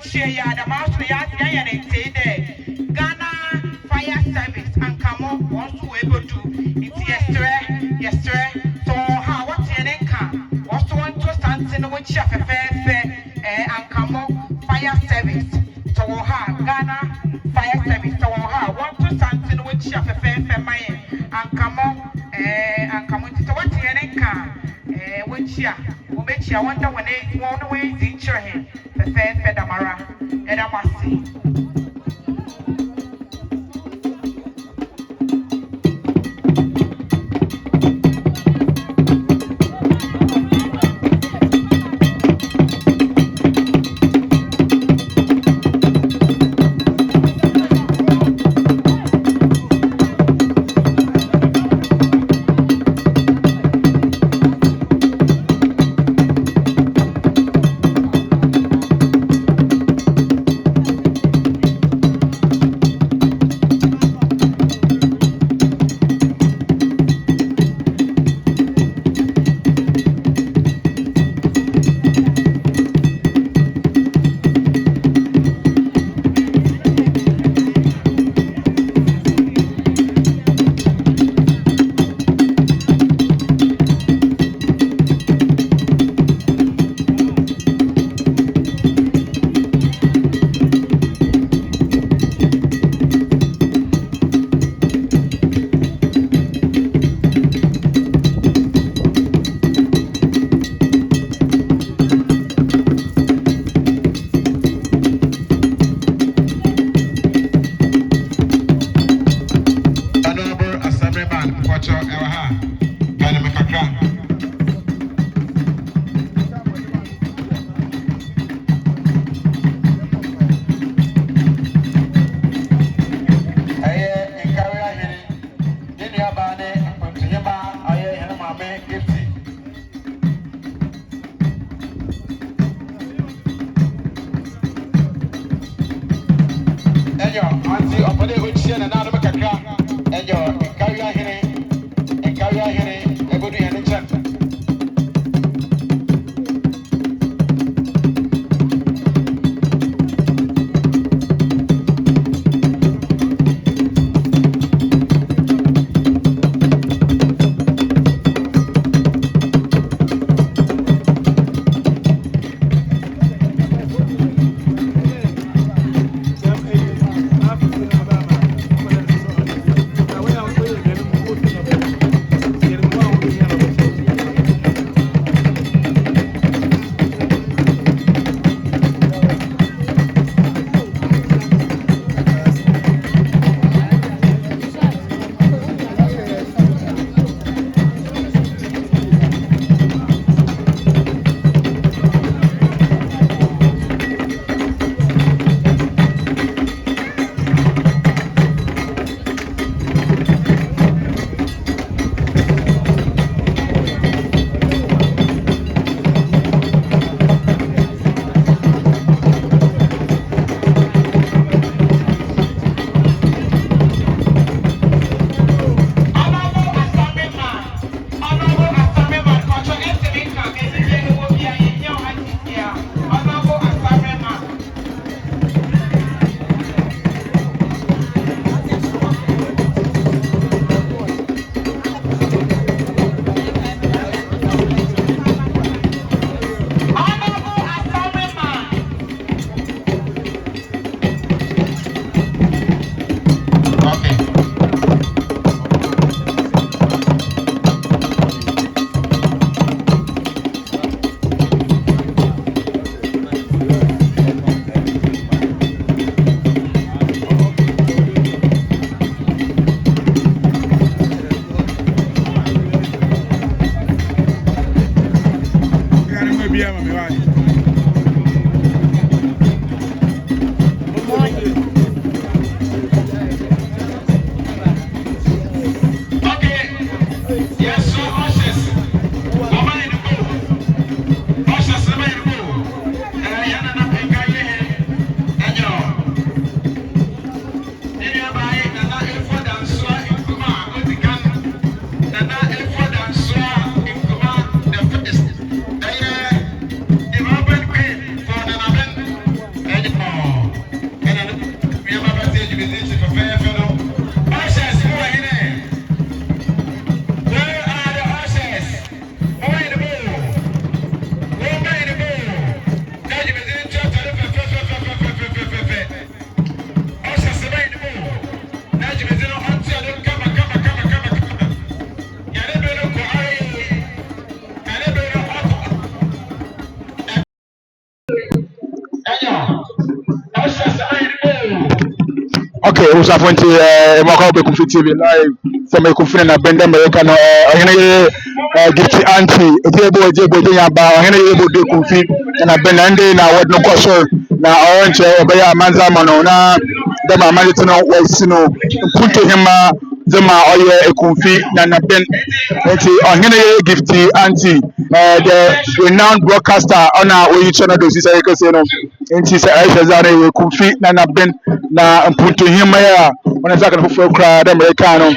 share ya the mouse we ask ya and say there. Ghana Fire Service and come on wants to able to it's yesterday. So how what's your name can was to want to stand in which chef and come on Fire Service. So Ghana Fire Service. So want to stand in which chef and come on and come on to what's your name can which ya will make you wonder when they won't wait in your hand. The fair Fedamara and I must see. Okay, usa fonti mwaka ope kumfiti live from Ekumfi na benda America no ohene Gifty anti ejebo enya ba ohene yebo de kumfi na benda ndi na word no koso na orange obeya amanza mano na dema amanzi no wasi no Mpuntuhemaa zema oye Ekumfi na ben enti ohene Gifty anti the renowned broadcaster ona oyi channel do sisa yekese no enti sa aisha zana Ekumfi na ben na Mpuntuhemaa ya wana zaka na fufu kra da America no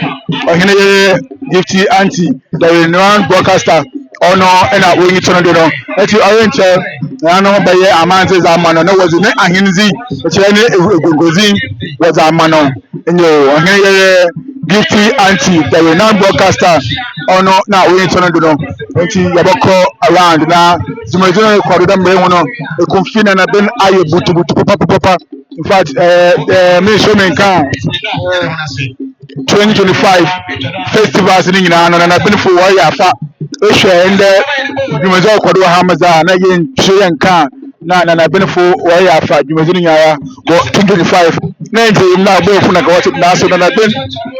ohene Gifty anti the renowned broadcaster ono ena oyi channel do no enti orange na no baye amanze za mano na wazi ne ahinzi kire ne egogozi wazi amano nyo ohene Gifty anti the renowned broadcaster ono na oyi channel do no enti yabako around na zumazino kwa da mbere wono Ekumfi na ben aye butu papa. In fact, me show me can 2025 festivals ni nyina no na benefo wo ya fa ehwe ende dwumazo kwado hamaza na ye ntwe nka na benefo wo ya fa dwumazo ni nyaya go 2025 na nti na bo fu na ka watch na so na ben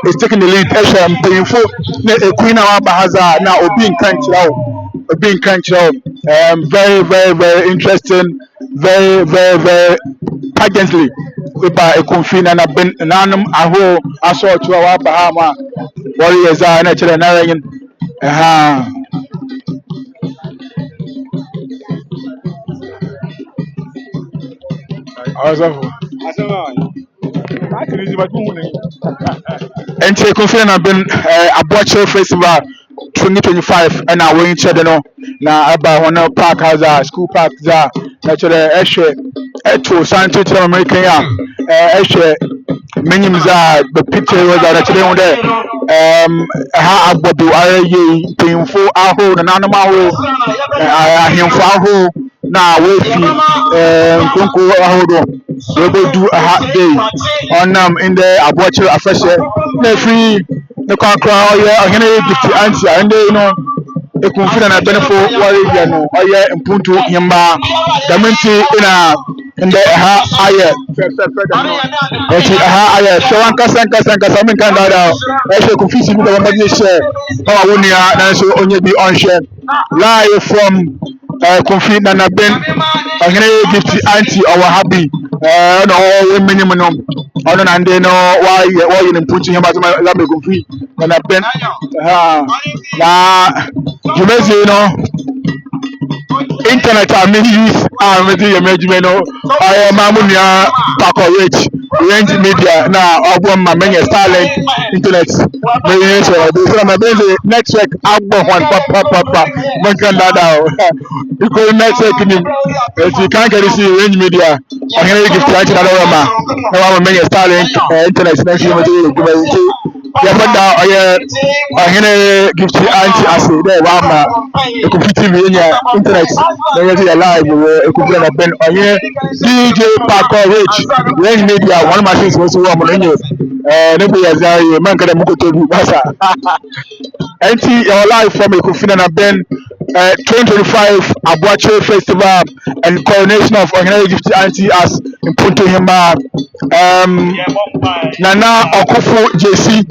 is taking the lead ehwe mpanyfo na ekuina wa bahaza na obi nkan kirawo very interesting very pageantly by Ekumfi na ben nanum aho aso to our Bahama warriors are natural na yin aha awesome and Ekumfi na ben Abuache festival 2025 and I win each other no na aba hono park has a school park za natural ehwe eto santo to American ya ehwe menyim za the picture was that actually on there ha agbodo ara ye pinfo aho na nanom aho ahemfo aho na we fi nkonko aho do we go do a hot day on in the Abuachi afreshe na free the kakra oye ohene Gifty anti and you know Ekumfi na benefo warrior no oye Mpuntuhemaa daminti in the ha aye eti aha aye so ankasa min kan da Ekumfi si bi da ma share how wonia na so onye bi on share live from Ekumfi na ben ohene Gifty anti our happy no we minimum no ono na ndi no why you Mpuntuhemaa za Ekumfi na ben na jumezi no internet I mean use with the management no I am amunia package range media na ogbo ma menye Starlink internet me so so my base network agbo one papa man kan dada because network ni if you can't get this range media I can give to another ma na wa menye Starlink internet na shi me yabada oye ohene Gifty anti ase there wa ma Ekumfi TV nya internet na yezi live Ekumfi na ben oye DJ Paco Rich range media one machine was wo mo nyo ne be yazari man kada muko bi basa anti your live from Ekumfi na ben 2025 Abuache Festival and coronation of Oheneyere Gifty anti as Mpuntuhemaa Nana Okufu JC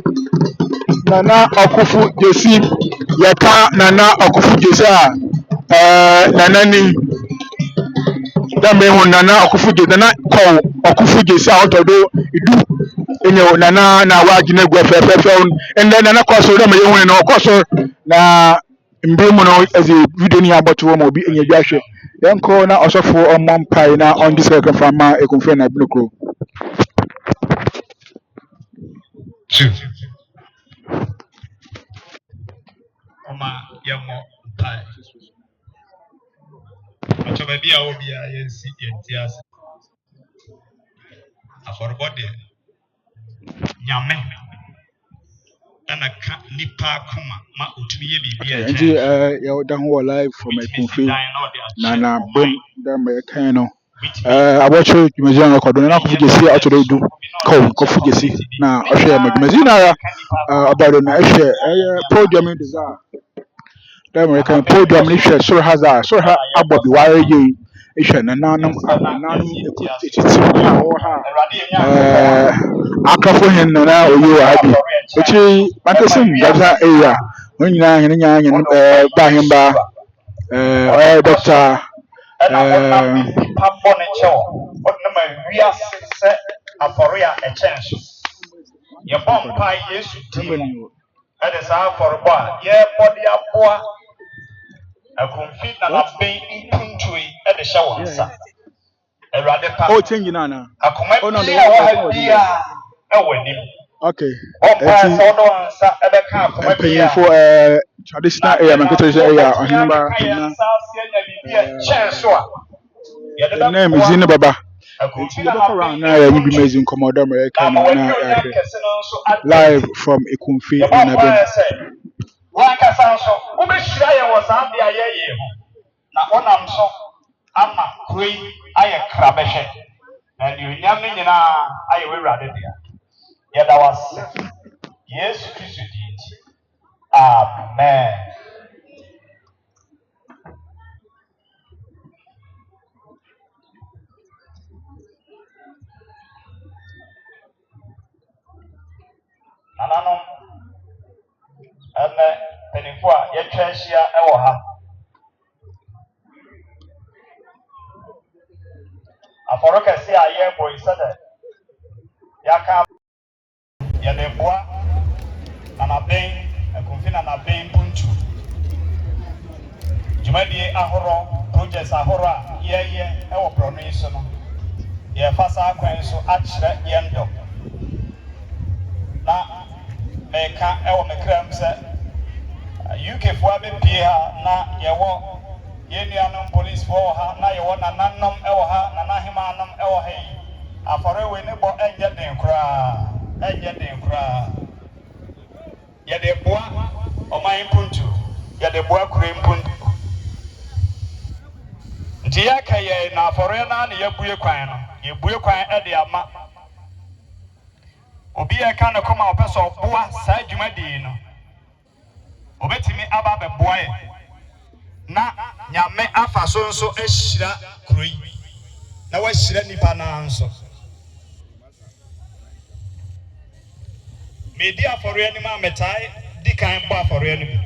Nana Okufu JC yaka Nana Okufu JC Nana ni dame ho Nana Okufu JC Nana ko Okufu JC otodo idu enyo Nana na wagine gwe fefefe and then Nana kwaso dame ye hu na kwaso na mbe mu no ezi video ni aboto wo mo bi enye dwahwe yanko na osofo omampai na on this welcome from Ekumfi na blue. Two. Oma yamo pai. Acho baby a obi a yensi yentias. Aforobode nyame ana ka nipa kuma ma otumi ye bibia e Nti ya da ho live from Ekumfi na ben da me kan no abocho dwumezi na record na ko fugesi atodo du ko fugesi na ohwe ma dwumezi na ya abado na ehwe podium desire da me kan podium ni hwe soro haza soro ha abobi ware ye ehwɛ nananum etiti ha wɔ ha akafo hen na oyi wɔ ha bi ekyiri mankasim gabsa area wɔn nyinaa hene nyaa hene ba hemba ɔyɛ doctor Papa ne kyɛw ɔde ma wiase sɛ afɔre a ɛkyɛn so yɛbɔ mpa Yesu din ɛde saa afɔrebɔ a yɛbɔ de aboa Ekumfi Nanabin Mpuntuhemaa ɛde hyɛ wɔn nsa Awurade pa change na na akoma bi a wɔ ha bi a ɛwɔ anim okay ɔmpa sɛ ɔde wɔn nsa ɛbɛka akoma bi a for traditional area mankasim area ɔhenba na kyɛn so a yɛde na mezi ne baba na ya bi mezi nkomodo America na live from Ekumfi Nanabin wankasa nso wobɛhyira yɛn wɔ saa de a yɛyɛ ho na ɔnam so ama kuro yi ayɛ krabɛhwɛ na deɛ onyam no nyinaa ayɛ w'awurade dea yɛda wase Yesu Kristo din nti amen. Nananom ɛnɛ mpanimfo a yɛtwa ahyia ɛwɔ ha afɔre kɛse a yɛbɔ yi sɛdɛ yɛaka yɛde boa Nanabin Ekumfi Nanabin Mpuntuhemaa dwumadie ahorow projects ahorow a yɛyɛ ɛwɔ borɔno yi so no yɛfa saa kwan so akyerɛ yɛn dɔ na mɛka ɛwɔ mekram sɛ UK foɔ abɛpie ha na yɛwɔ yɛn nuanom policefoɔ wɔ ha na yɛwɔ nananom ɛwɔ ha nanahemanom ɛwɔ ha yi afɔre wei ne bɔ ɛnyɛ den koraa yɛde boa ɔman Mpuntuhemaa yɛde boa kure Mpuntuhemaa nti yɛka yɛn na afɔre na yɛbue kwan no yɛbue kwan ɛde ama obi yɛka ne kɔma ɔpɛ sɛ ɔboa saa dwumadie no obetumi aba bɛboa yɛ na nyame afa so nso ahyira kuro yi na wahyira nipa naa nso medi afɔre anim a metae di kan bɔ afɔre anim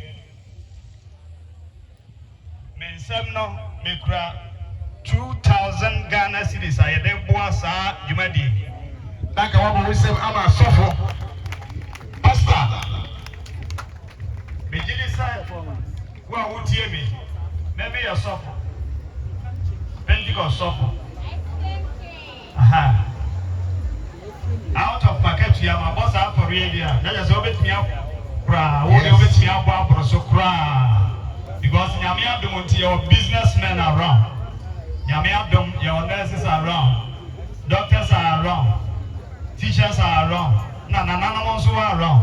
me nsɛm no mekura 2,000 Ghana cedis a yɛde boa saa dwumadie Naka wabo wisem ama sofo pastor Bejili sai wa wutie mi maybe your sofo Pentecost sofo aha out of package ya ma boss for really na just obetimi akra wo de obetimi abo abro so kra because nyame adom nti your businessmen around nyame adom your nurses around doctors are around teachers are around. Na also are around.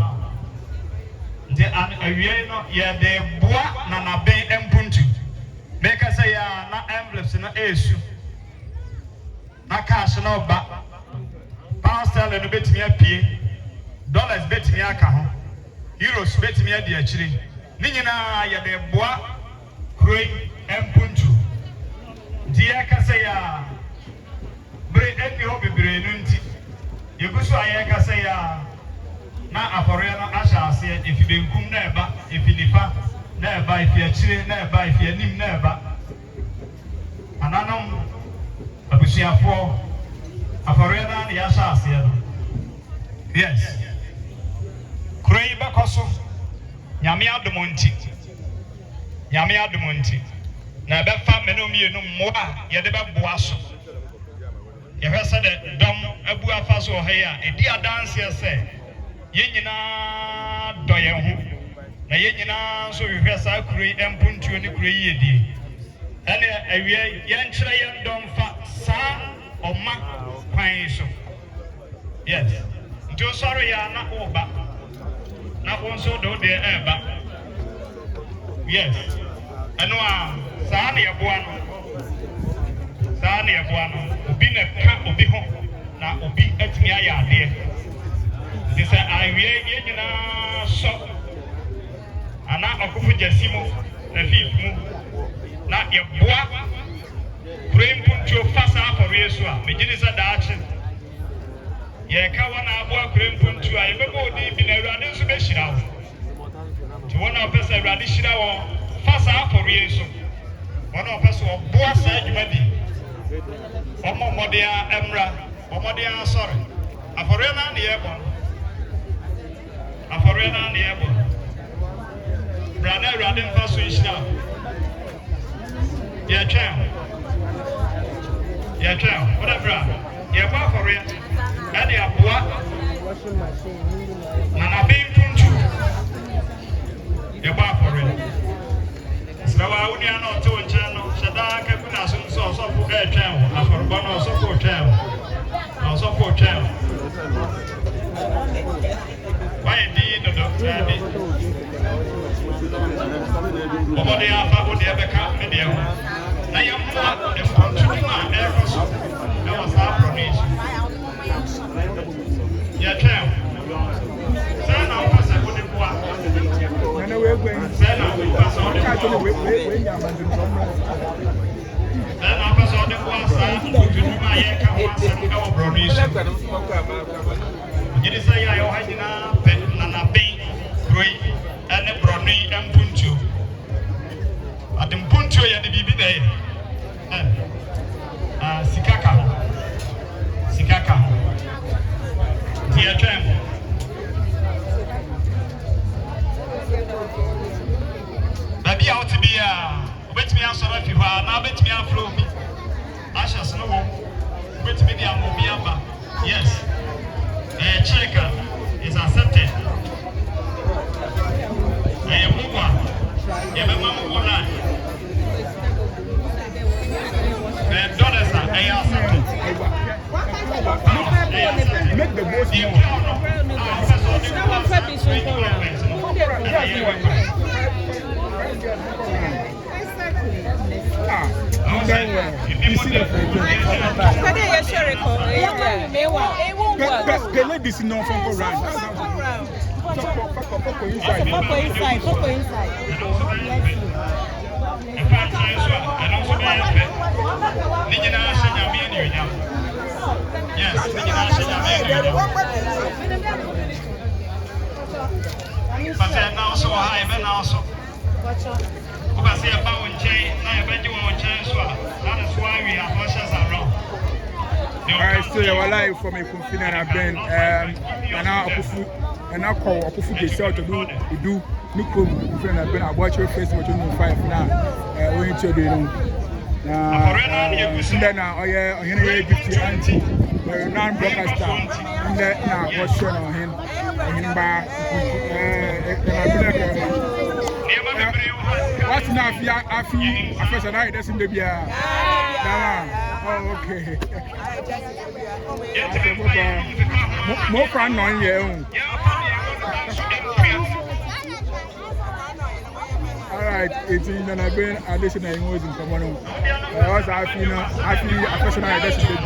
The awie no ye de boa Nanabin Mpuntuhemaa. Make us say ya na envelopes no esu. Na cash no ba. Pound sterling no betimi apie. Dollars betimi aka ho. Euros betimi adi akire. Ni nyina ye de boa kure Mpuntuhemaa. Die ka say ya bre eni ho bebre no nti Yegusu ayeka say ya na afɔre no ahyɛ ase efi benkum na eba efi nifa na eba efi akyire na eba efi anim na eba ananom abusuafoɔ afɔre no na yɛahyɛ ase no yes kuro yi bɛkɔ so nyame adom nti na ɛbɛfa mene mmienu mmoa a yɛde bɛboa so yɛhwɛ sɛ dɛ dɔm abu afa so ɔha yi a ɛdi adanseɛ sɛ yɛn nyinaa dɔ yɛn ho na yɛn nyinaa nso hwehwɛ saa kuro yi Mpuntuhemaa ne kuro yi yɛdie ɛne awie yɛnkyerɛ yɛn dɔm fa saa ɔma kwan so yes nti ɔsɔre yɛ a na woba na wo nso de wo deɛ ɛɛba yes ɛno a saa ne yɛboa no obi na ka obi ho na obi atumi ayɛ adeɛ nti sɛ awie yɛn nyinaa sɔ ana ɔkofo gyasi mu na fiif mu na yɛboa Cream Puncho Fasa for Yesua, Majinisa Dachin. Yakawana Abua Cream Puncho, I remember the Binarani Subeshina. To one of us, a radishina Fasa for Yesu. One of us who Boa said, Omo Modia Emra, Omodia, sorry. Aforena the airborne. Aforena the airborne. Brother Radin Faswishna. Yacham. Whatever. Yaba for it. And the Abua. Nanabin Punchu. Yaba for it. So I would not to a channel. Shada Kapuna so for air channel. Aforbono so for channel. Also for channel. Why indeed the doctor? Over the alpha would ever come video. I am not the Mpuntuhemaa air cost. That was our provision. Yeah, champ. Send our person with the boy. Send our person on the boy. Then our person on the boy. Mpuntuhemaa air cost and our provision. You say I had Nanabin, Grey, and a Brownie and Punchu. At the Mpuntu and the BB day. Sikaka. Dear Tram. Baby out to be wait me out so if you are now bet me out flow me. I shall snow. Wait me the Amobiamba. Yes. Check is accepted. I am Nkumaa. Dollars are accepted. Make the boat the ladies know from Koran. So you're live from Ekumfi Nanabin, and now and I call Opufu Gesell to do Nkumaa Nanabin. I watch your face with 5 now. When you do then Oheneyere Gifty Auntie, non-broadcaster, and then now what's shown on him what's now if I first night that's in the beer. Oh, okay. More fun on your own. Alright, it's in Nanabin additional emotions from one. I was actually a personal addition.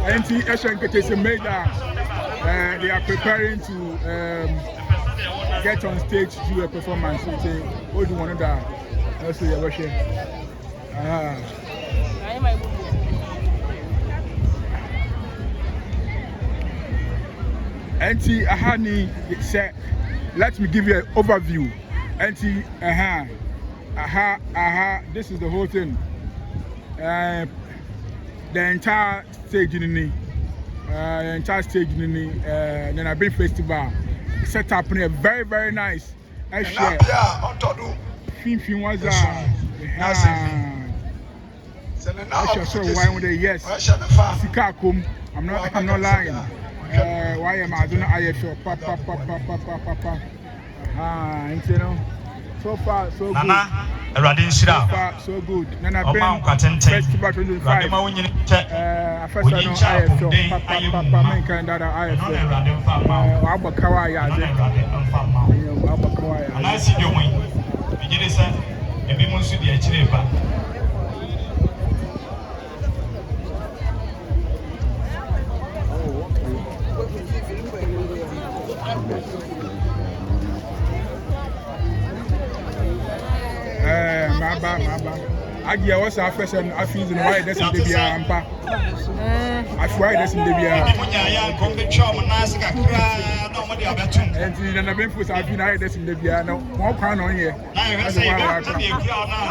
And the Asian Kitchen made they are preparing to get on stage to do a performance. So say, what do you want to do? Let's see your worship. Auntie Ahani said, let me give you an overview. Auntie, this is the whole thing. The entire stage in the Nanabin Festival set up in a very, very nice. I share. Fin was why would they yes? Sikakum. I'm not lying. Why am I doing IFO? Papa. You know, so far so good. So far so good. Nanabin Festival 25. First I know IFO. Papa, man kind of IFO. Abakawaya. And I see your way. You said, if you want to be a chilepa. Agia was our first and I feel in the way that's in the Biampa. I swear that's in the Bia. And the Nanabin was I've been that's in the Bia. No, more crown on here.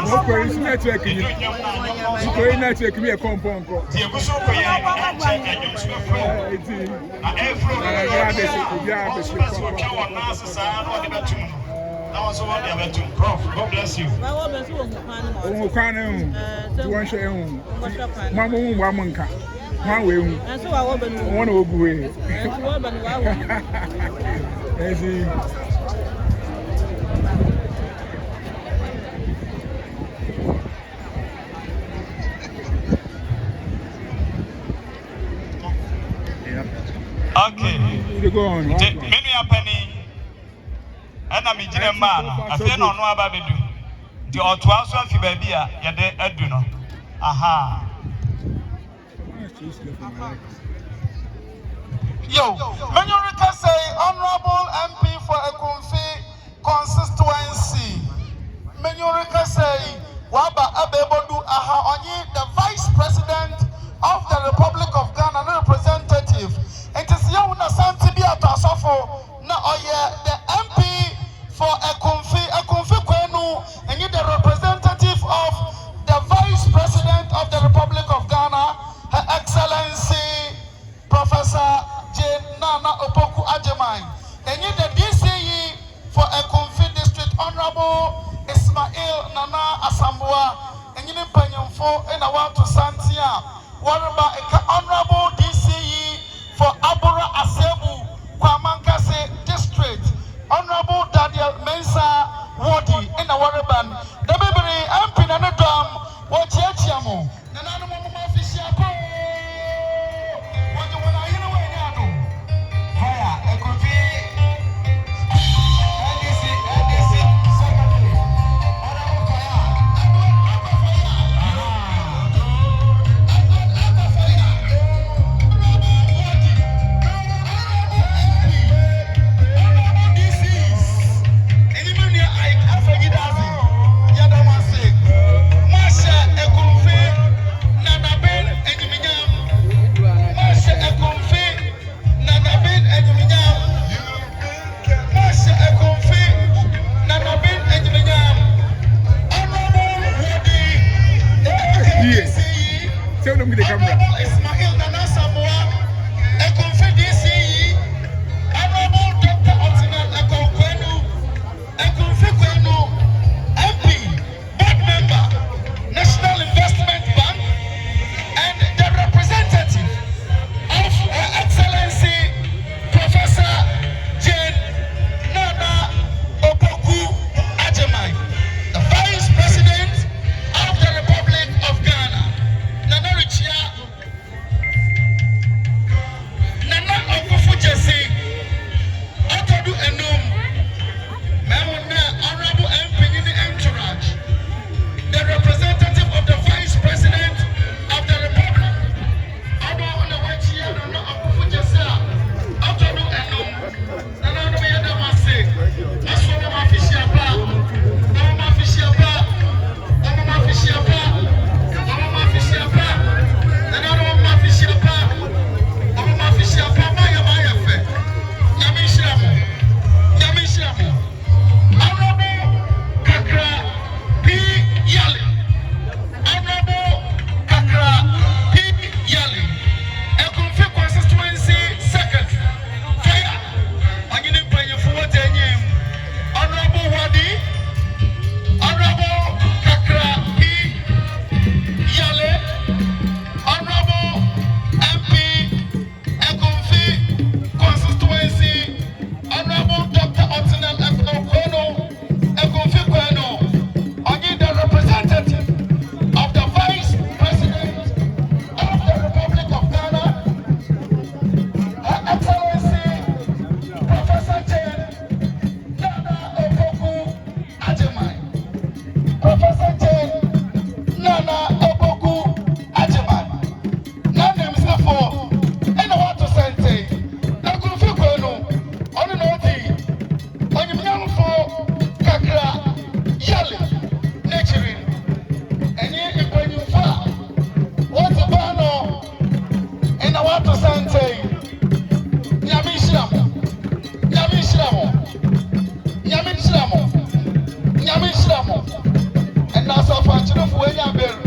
No praise network. You can't take me a compound. God bless you. Oh, can you want to Mamma, Wamanka? One way, one over way. Okay. You go on. Many a penny. And I'm in a man. I feel no about it. The Otwaso of Fibabia, Yade Eduno. Aha. Yo, Menurika say Honorable MP for Ekumfi constituency. Menurika say Waba Abebodu Aha Onyi, the Vice President of the Republic of Ghana, the representative. And to see how Santibia Tasofo, na oye the MP for Ekumfi Kwenu, and you the representative of the Vice President of the Republic of Ghana, Her Excellency Professor J. Nana Opoku Ajemai. And you the DCE for Ekumfi District Honorable Ismail Nana Asambua. And you the Panyamfo in our to Santia. What about Honorable DCE for Abura Asebu Kwamankase District? Honorable Daniel Mensa Wadi in the Waraban. The baby MP Nanadam, what Chiachiamo, Nanamo Official. What do you want to hear? Fire, Ekumfi. NDC, Secretary. Honorable Fire. Dansoa to Sante. Yamishiramo. And now so far to the Fuenya Bill.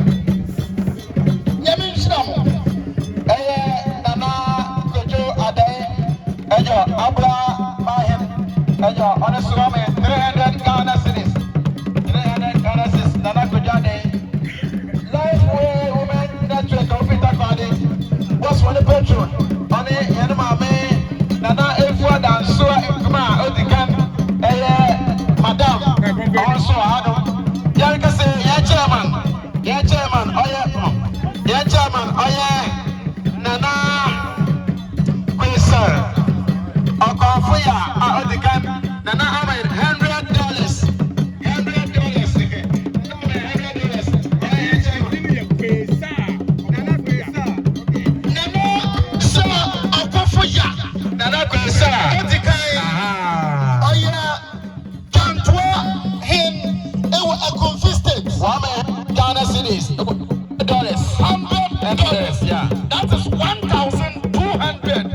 Yamishiramo. Nana Kojo Ade. Ejo Abra Mahim. Ejo honest woman 300 Ghana cities. 300 Ghana cities. Nana Kojo Ade. Lifeway women network of Peter. What's one the petrol? On it, Yanamame, Nana Efua Dansoa, Nkumaa, Odikan, Madam, also Adam. Yanka say, yeah, chairman, oh yeah, Nana, Quasar, Okonfuya, Odikan, Nana Ahmed, $100. Ghana cities, $100. Yeah, that is 1,200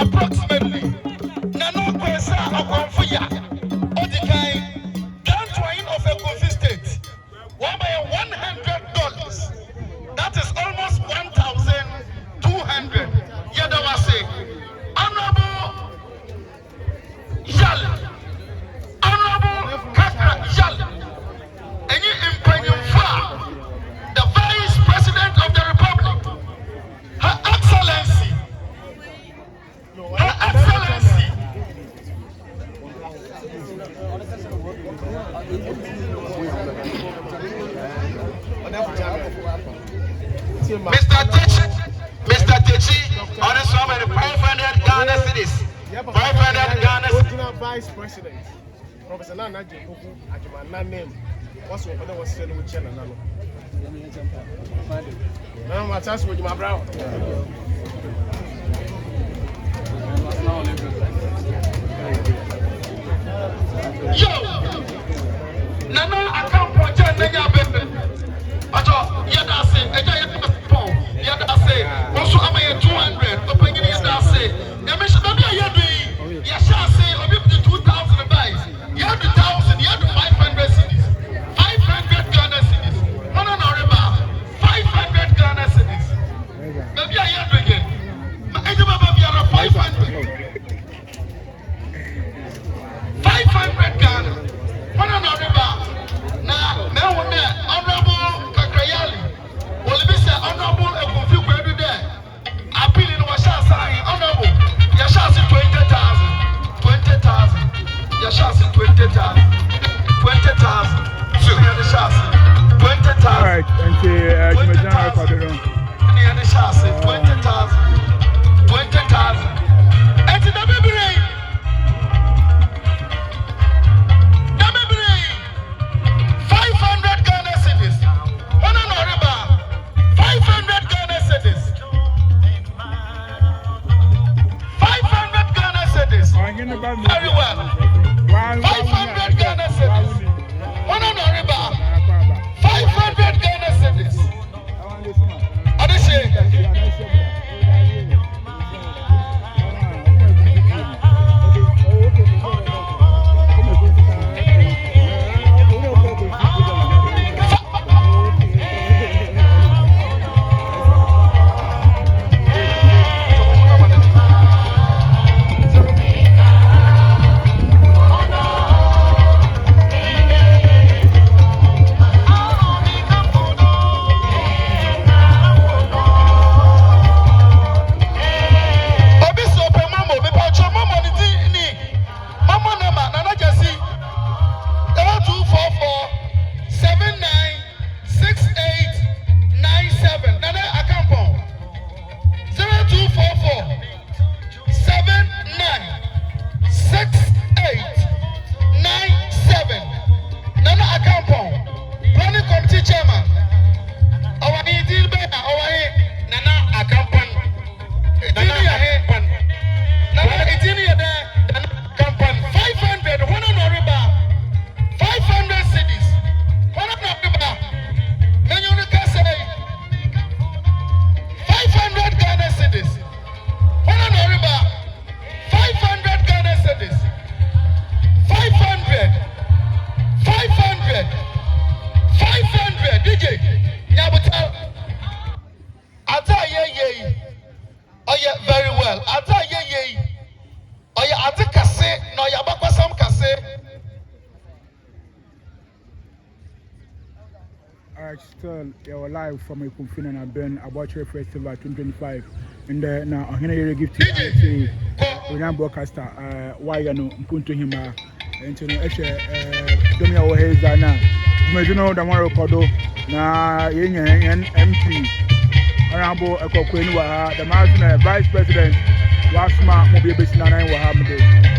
approximately. Nano Kwesa Okonfuya, Odikai, Gantwain of Ekumfi State, $100. That is almost 1,200. Yadawase, Honorable Yal, Honorable Kaka Yal, and you the Vice President of the Republic, Her Excellency, Mr. Techi, on the sum of 500 Ghana cities, 500 Ghana cities. Vice President, Professor Nana Jekuku, Ajumana name. What's what I was saying with China now? Now my task with my brow. Yo, Nana, I can't project Nanya Bebe. But Yada say, Yada say, also am I 200, opening Yada say, Yamisha, Yasha say, or 2,000 buys. You have the 1,000, you have the 500 cities. 500 Ghana cities. No, 500 Ghana cities. Maybe I hear again. I don't know 500. 500 Ghana. No, now, Honorable Kakrayali. Well, if it's Honorable Ekumfi every day. Appealing was Honorable. Yasha 20,000. 20,000. Yasha 20,000. 20,000. 20,000. All right, thank you. For the room. 20,000. 20,000. And the baby. 500 Ghana cities. 500 Ghana cities. 500 Ghana cities. Very well. 500 Ghana cities. 500 Ghana cities. yeah, very well. Ata ye. Oya ate kase no ya bakwasam kase. Alright, still you're live from Ekumfi and Nanabin Aborture Festival 2025 and now Oheneyere Gifty and the broadcaster why you know Mpuntuhemaa and you know Domia Oheza na Mejuno da one record na yen MP Honorable Ekokweni wa the Master Vice President Wasma Mobile Besina na wa hamde.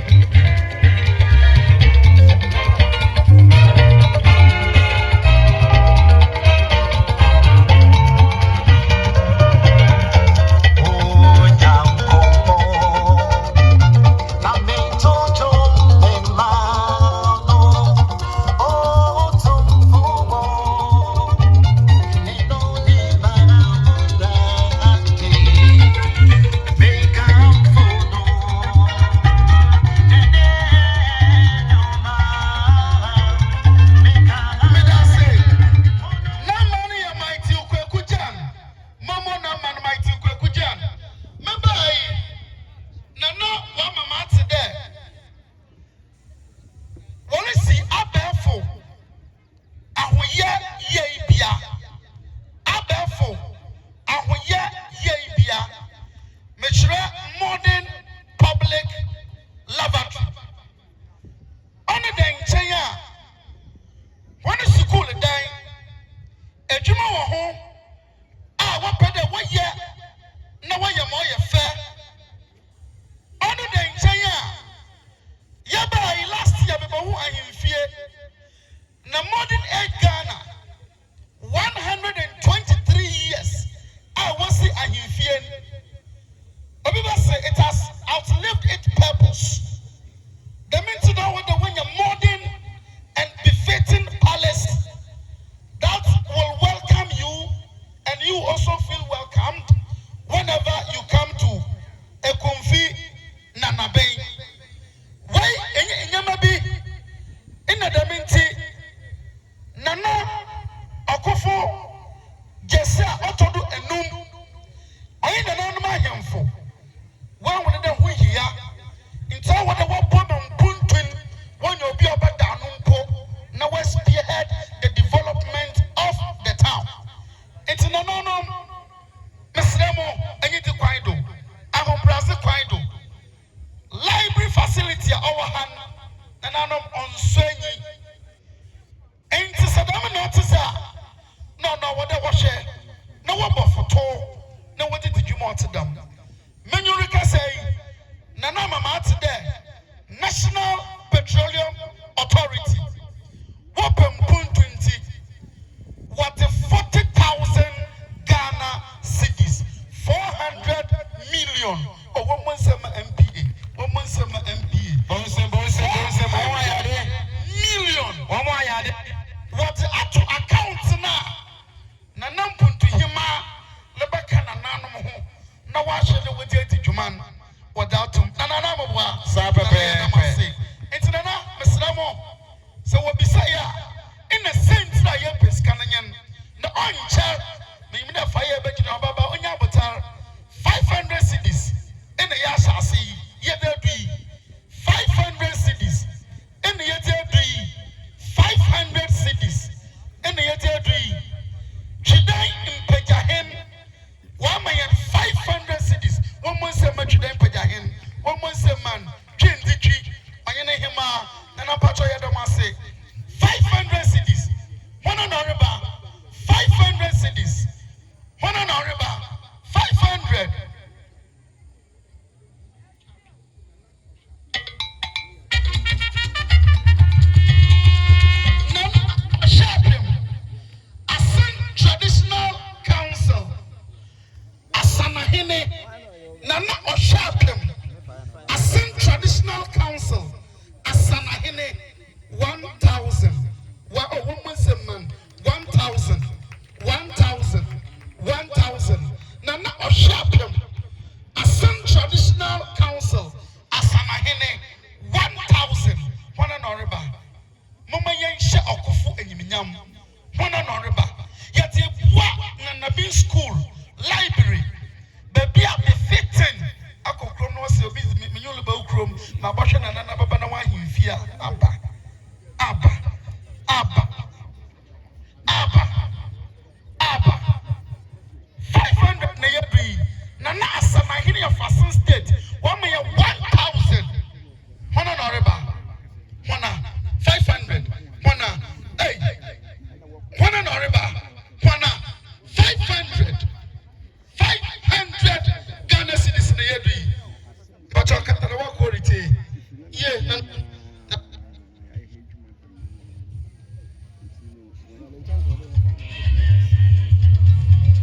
Nanabin school, library, baby, I be fitting. Abba. 500 na yebi. Na asa na hini ya fasin state. One may 1,000. Hona na reba. Hona 500. Hona hey. Hona na reba. Hona 500. 500 Ghana cedis na yebi. But you can't walk quality. Yeah.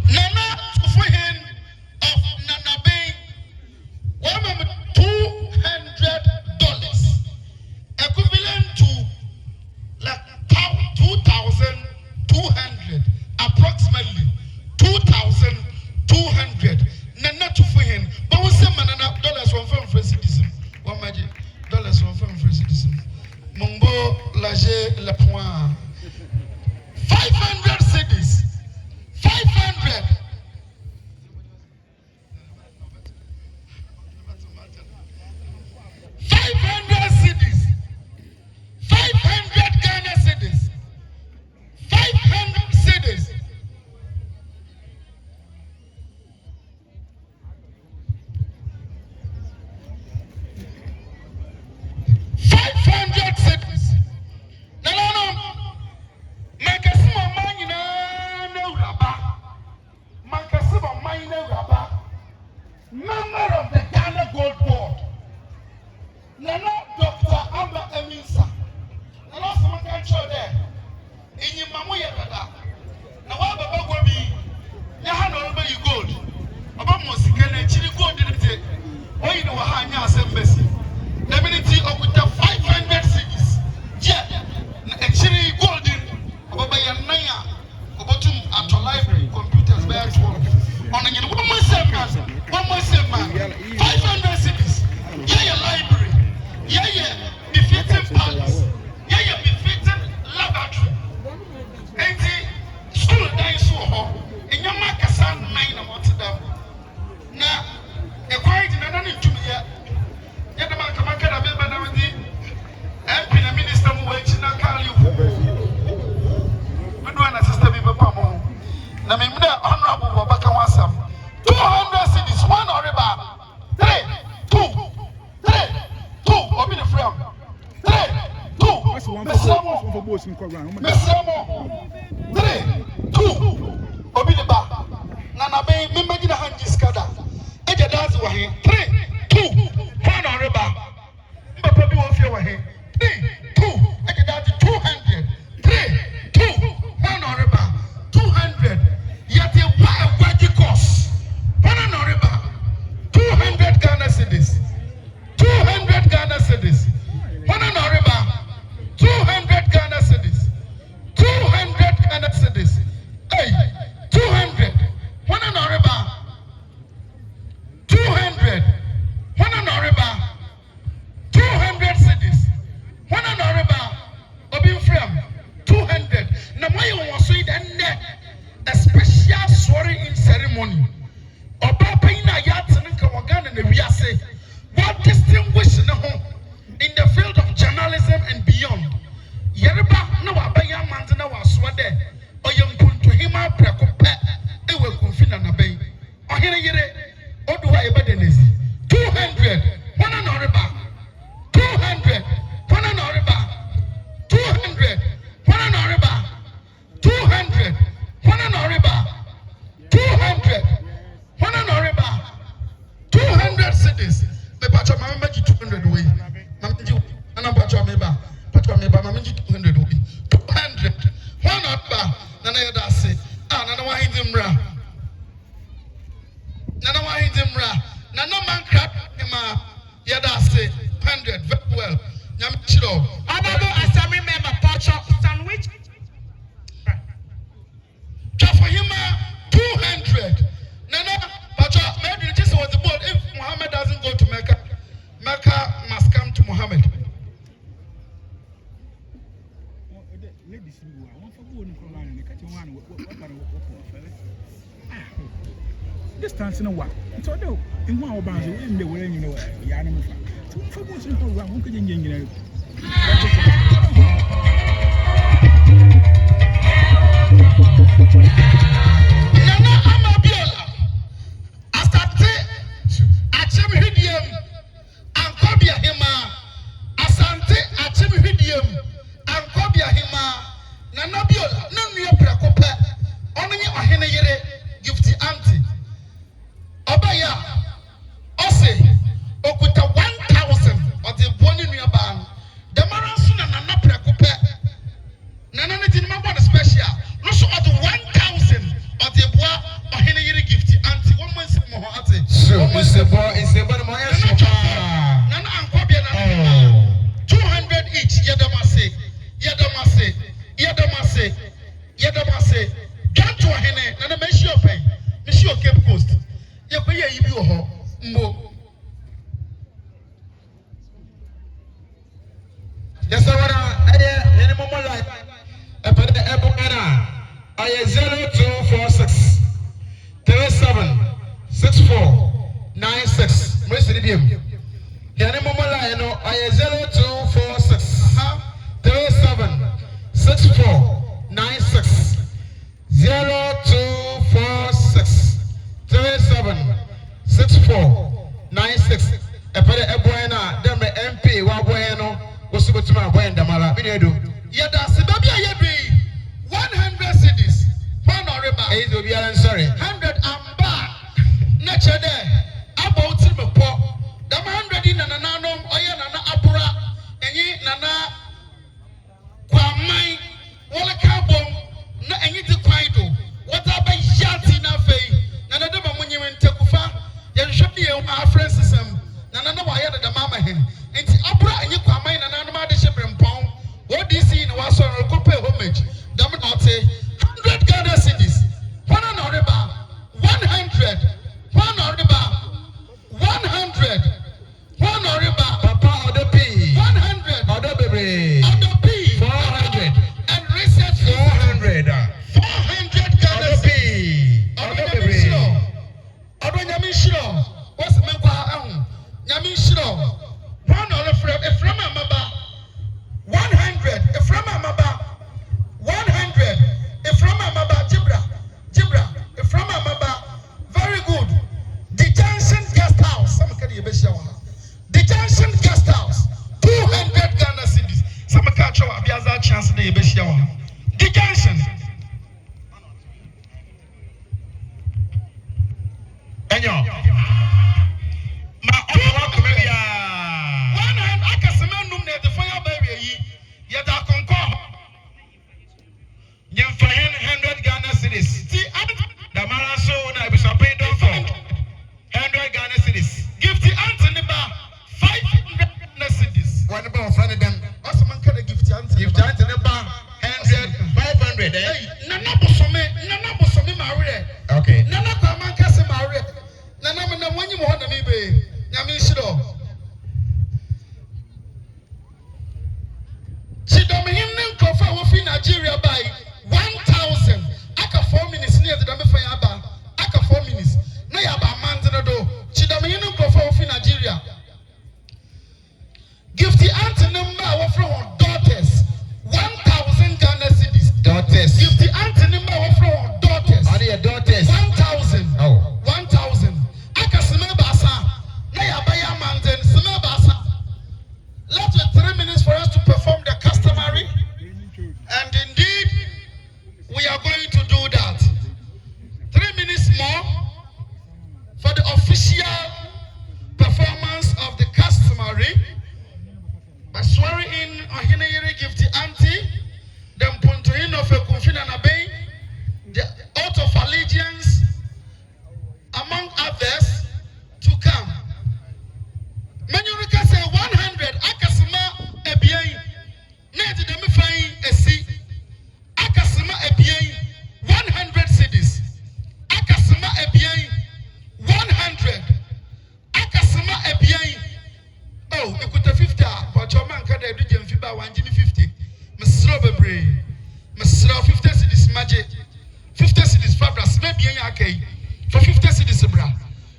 Nana Tufuhin of Nanabin, $200, equivalent to like 2,200, approximately 2,200. Nana Tufuhin, but we say Nana dollars from citizen. One magic dollars from citizen. Mumbo Laje Le Point. 500 cities. 500. 500 cities. 500 Ghana cities. 500 cities. 500 cities. No. Makasima manyina na uraba. Makasima manyina uraba. Member of the Ghana Gold Board. Nana Dr. Amba Eminsa. Nana Samakan Chode. Inyi mamu yebada. Na wa baba gobi. Ya hano rebe you gold. Aba mosikene chiri gold nite. Oyi no wa hanya asembesi. Deminiti okuta 500 cities. Yeah. Na chiri gold Obaba Yanaya, Obotum at your library, computers, bags, on again. One more same man, 500 cities. Yeah, library. Yeah, befitting palace. Yeah, befitting laboratory. And the school Dansoa, in your Makasan 9 of them. Now, a quiet in another to me yet. Yet the Makamaka, a member of the MP, the minister who went in a car. Na mimda honorable Babaka Wasam 200 cities, one or about 3, 2, 2, Obi the Frame 3, 2, Mesamo 3, 2, Obi the Ba Nanabin, Mimagina Hanjiskada, Eja Dazu Wahi 3, 2, one or about Baby Wofia Wahi 3, 2, Eja Dazu 200 3, 2, one or about 200. Yet a wage cost. One and about 200 Ghana cedis. 200 Ghana cedis. One and about 200 Ghana cedis. 200 Ghana cedis. Hey, 200. One and about 200. One and about 200 cedis. One and about Obin Frame 200. Now why you want to see that net? A special swearing-in ceremony. Obapa ina yatsen Kawagana and Viase. What distinguished in the field of journalism and beyond. Yerba no abaya mantana was swade. Or young Mpuntuhemaa precope. Ekumfi Nanabin. Oheneyere. Odua ebedenesi. 200. One and oriba. 200. One and oriba. 200. One and oriba. 200. One and oriba. 200. One and oriba. 200 cities. The patch of my magic 200 away. Mamma, and I'm patch of me back. Patch of me by my magic 200 away. 200. One up back. Nana that's it. Ah, Nana why him ra. Nana why him ra. Nana man crap him. Yeah, that's it. 100. Very well. Yamichiro. Ababo asami member patch of sandwich. Mpuntuhemaa 200. Nana, but maybe this was the board. If Muhammad doesn't go to Mecca, Mecca must come to Muhammad. Distance in a while. It's all in one bounds in the way you know. Yanam. So for most important, one could engineer. Oheneyere Gifty auntie. Obaya Ose Okuta 1,000 or the bone in your ban. The Marasun and Anapra Coupe Nana didn't want a special. No so at 1,000 or the bois Oheneyere Gifty auntie. 1 month more. So it's the boy, it's the boy. Nana Ankobia 200 each. Yadamase, Yadamase, Yadamase, Yadamase. Get to a hene, and a measure of pay. Monsieur Cape Coast. You pay a you mo. Yes, I want any moment like a pet the Ebona. I 0246 37 64 96. Most of the game. Any moment like no, I 0246 37 64 96. 0246 37 64 96. A pere Ebuena, them MP, Wabueno, was to my boy and Damala. Yada Sibabia Yadri 100 cities. One or about 8 will be sorry. 100 Amba Nature there. About Timber. The 100 in Nananum, Oyana Apura, and ye Nana Kwamai, Walla Carbon. Na enyi di kwaido wata ba yati na fei na na deba munye ntekufa ya hwehwe ye ma Francis na na wa ya da mama hen enti abura enyi kwaman na na ma de hyebre mpon what do you see in waso no kope homage dam na ote 100 Ghana cities wana na oreba 100 wana oreba 100 wana oreba papa odopi 100 odobebre odopi 400 and research 400 Ghana cities. Odo Nyamishiro. What's Menkwa Ahun? Nyamishiro. One or Eframa Maba. 100. Eframa Maba. 100. Eframa Maba. Jibra. Eframa Maba. Very good. The Junction Guest House. Some can you be sure. The Junction Guest House. 200 Ghana cities. Some catch up. There's a chance they be sure. The Junction. Enyo. Ma owa komebia. One hand akasema num na the fire barrier yi. Ya da konko. Nyem fa 100 Ghana cities. Ti Damara so na be so pay don for 100 Ghana cities. Gifty Anthony ba 500 Ghana cities. One about friend them. Also man can Gifty Anthony. Gifty Anthony ba 100 500 eh. Nana bosome ma we. Okay. Nana kwa man kase ma we. Nana me na wanyi mo na mi be. Nyame shiro. Chidom him ne nkofa wo fi Nigeria by 1,000. Aka 4 minutes near the dame fa ya ba. Aka 4 minutes. Na ya ba man na do. Chidom him ne nkofa wo fi Nigeria. Gifty Anthony ma wo from daughters. 1,000 Ghana cities. Daughters. Gifty Anthony ma wo from daughters. Are your daughters? 1,000. Oh. 1,000. Aka sima basa. Na ya ba ya manzen sima basa. Let's wait 3 minutes for us to perform the customary. And indeed, we are going to do that. 3 minutes more for the official performance of the customary. By swearing in Oheneyere Gifty auntie, the Mpuntuhemaa of Ekumfi Nanabin, the oath of allegiance, among others, to come. Menyurika say 100 akasima ebiyen na de dem fain esi akasima ebiyen 100 cities akasima ebiyen 100 akasima ebiyen oh ekuta 50 but your man ka da edu jemfi ba wanjini 50 mesro bebre mesro 50 cities magic 50 cities fabras na ebiyen akai for 50 cities bra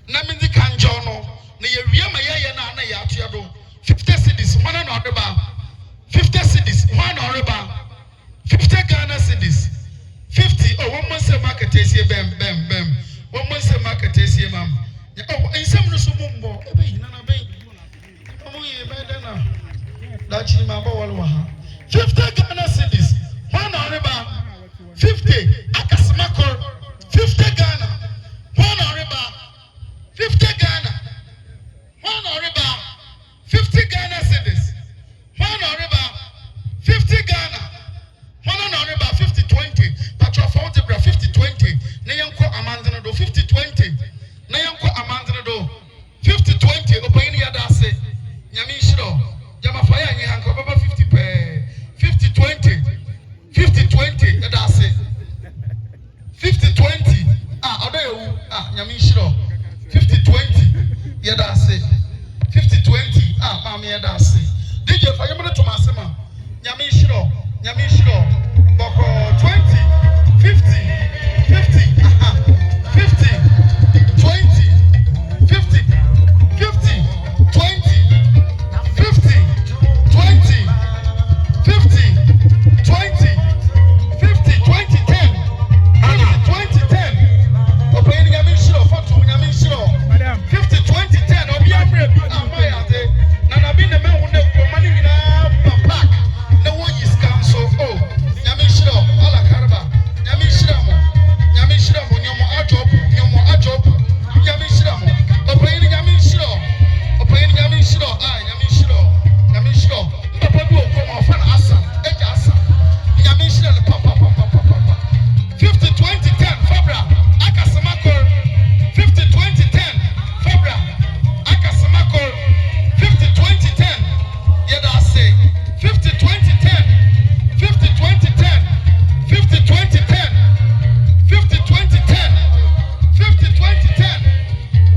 na mindi kanjo no na ye wiema ye na ya atuado 50 cities one na odeba maximum. Oh, in some of the Mumbo, Nanabin. Oh, yeah, better now. That's him about 50 Ghana cities. One on about 50. Akasmako 50 Ghana. One on about 50 Ghana. One on about 50 Ghana cities. One on about 50 Ghana. One on about 50-20. Patrol 40 50-20. Nayanko Amandano 50-20. Nayanko Amandano 50-20. Open the other say. Yamishro. Jamafaya and Yanko Baba 50 50-20. 50-20. That's it. 50-20. Yamishro. 50-20. Yeah, that's it. 50-20. Mammy, that's it. DJ, if I am to Masama. Yamishro. Boko 20. 50. 50. 50. 20. 50. 50. 20. 50. 20. 50. 20. 50. 20. 10. 20. 10. Open Yamishro. 50. 20. 10. Obi Amre. Amayate. Nanabin the man who never money in a pack. No one is council. Oh, Yamishro. Ala Karaba. Yamishro. Nyomo Ajop. Yamishro. Open Yamishro. Yamishro. Papa will come off an asa. Asa. Yamishro. Papa. 50, 20, 10. Fabra. Akasamako. 50, 20, 10. Fabra. Akasamako. 50, 20, 10. Yada say. 50, 20, 10. 50, 20, 10. 50, 20, 10. 50, 20, 10. 50, 20, 10.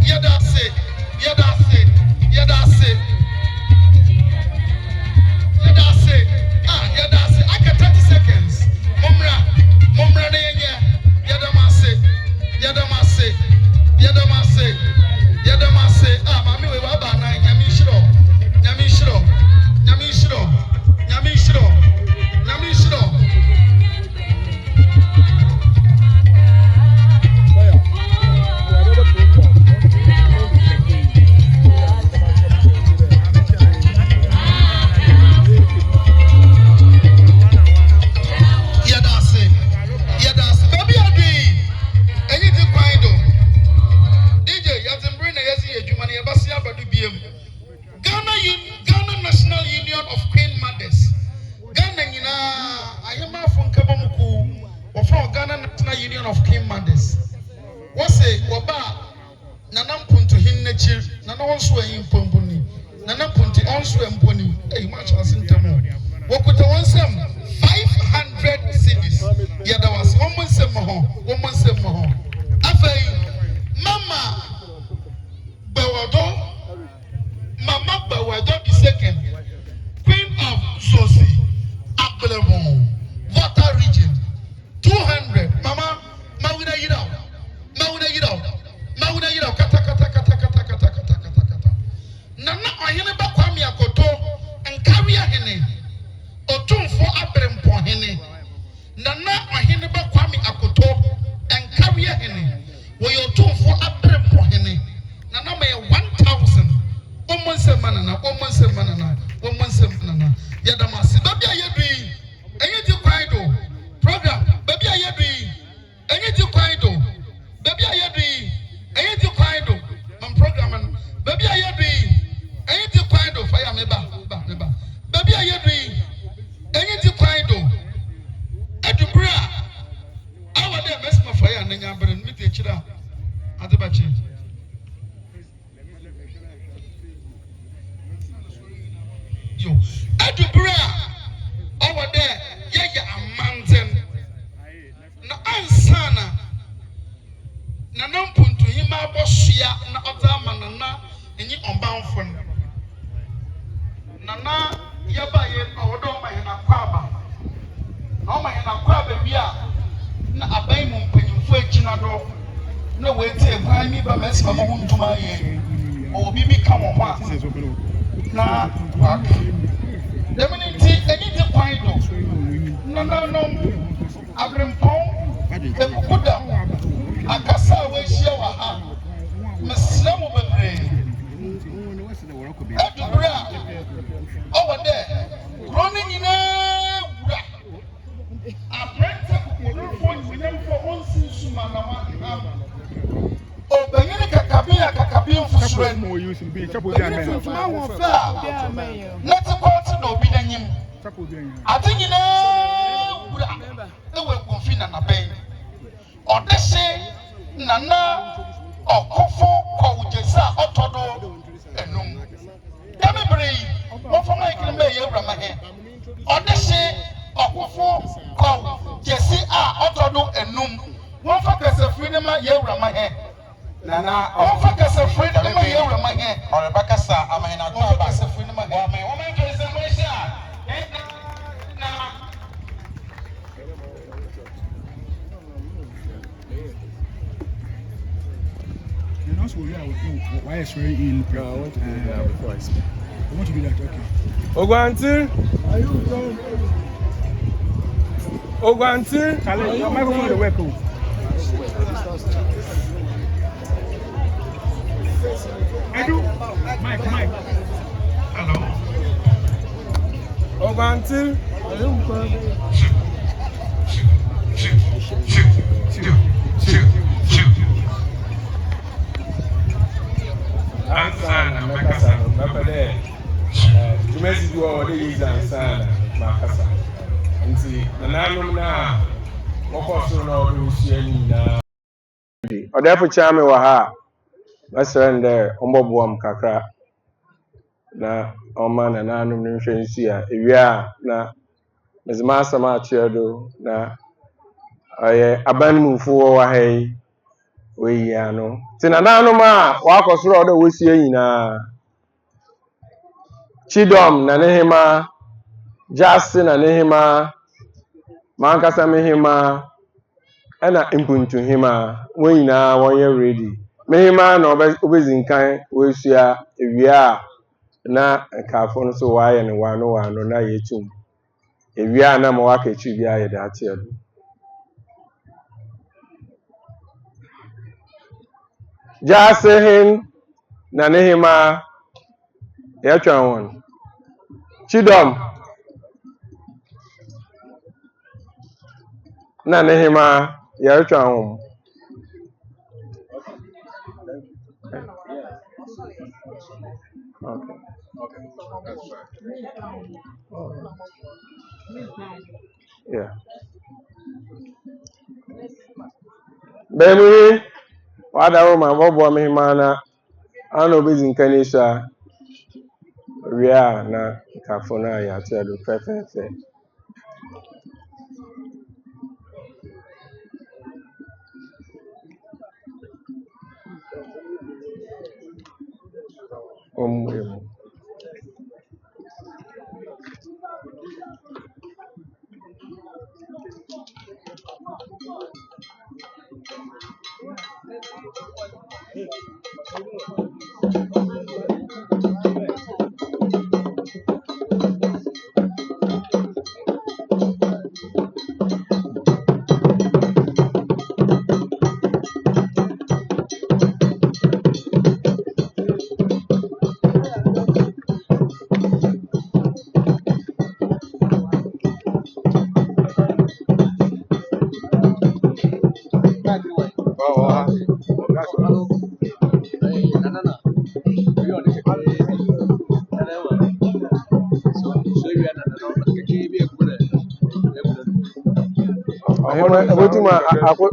Yada say. Yada say. I got 30 seconds. Mumra Nenya. Yadamase. Mami, we were about 9. Yamishro. Yadase. Baby, I do. Anything kind of DJ, Yazimbrin, Yazi, Jumani, Abasia, Badubium. Ghana National Union of Queen Mothers. Ghana, I am from Kabamuku, or from Ghana National Union of Queen Mothers. What's a Waba? Mpuntuhemaa, Nanawaswe in Pomponi, Nanampunti also in Pony, a much as in Tamo. What could I want some 500 cities? Yeah, there was woman some more. Afei, Mama Bawado the second, Queen of Zosi, Ablevon, Water Region, 200. Mama, Mawina Yidao, kata. Nana Oheneyere Kwame Akoto, and carry a hene, Otum for Abrempo hene. Nana Oheneyere Kwame Akoto, and carry a hene, where you two for Abrempo hene. Nana may 1,000. Almost a manana. Yadamasi, baby, I agree. And you do program, baby, I agree. And you do baby, I agree. And you do program, baby, I agree. And you do fire me back. Baby, I agree. And you do Edubra. I want to mess my fire and then I'm going to meet each other at the back. Edubra over there, yeah, a mountain. Na ansana na Mpuntuhemaa bosia na otama na enyi omban fon. Nana yaba ye odo ma he na kwaba. Na o ma he na kwaba bia na aban mu mpanyimfo agina do na wete kwan mi ba mesma mo ntuma ye. Obi bi ka mo ho na Deminity, anything quite no, Abrempon, Ekuda, Akasa, where she Mislamu bebre. Adubra. Over there. Running in a apprentice for Sumanawa. Obeying Kakabin for Sweden. Not a part of Binanium. I think in a will confine and obey. Or they say, Nana or Kofo, Kojesa, or Todo, and no. Delivery, what for making me a Ramahe. Or they say, or Kofo, Kojesi, or Todo, and no. One for the freedom of Ramahe. Nana, one for the freedom of Ramahe. Or Rebecca, I mean, I don't pass the freedom of my woman to the Why is very in? No, I want to do that before I speak. I want to do that, okay. Ogwanti. Ogwanti. Your microphone will work. Edu. Mike. Hello. Ogwanti. Ansana makasa mapade tumezi duwa wode yiza ansana makasa nti nananum na wokɔso na ɔde usua nyinaa ɔdɛfo kyame wɔ ha masɛn dɛ ɔmbɔboam kakra na ɔma nananum no nhwɛ nsia ewia na mezima asɛm akyerɛ do na ɔyɛ abanmufo wɔ ha yi oyi ano ti nananum a wakɔso na ɔde usua nyinaa Chidom na Nehema, Jasi na Nehema, Mankasa Mehema, ena Mpuntuhemaa, when nyina wɔnyɛ ready. Mehema na obezinkan wesua ewia na nkafo no so waayɛ ne wano na yetum. Ewia na ma waka echi bia yɛ daate ado. Jasi hin na Nehema yɛtwa wɔn. Chidom na Nehema yɛtwa wɔn. Okay. Yeah. Bemuri, wada Roma, Bobo Mehimana, ano bezinkani sha ria na kafona ya telo perfect.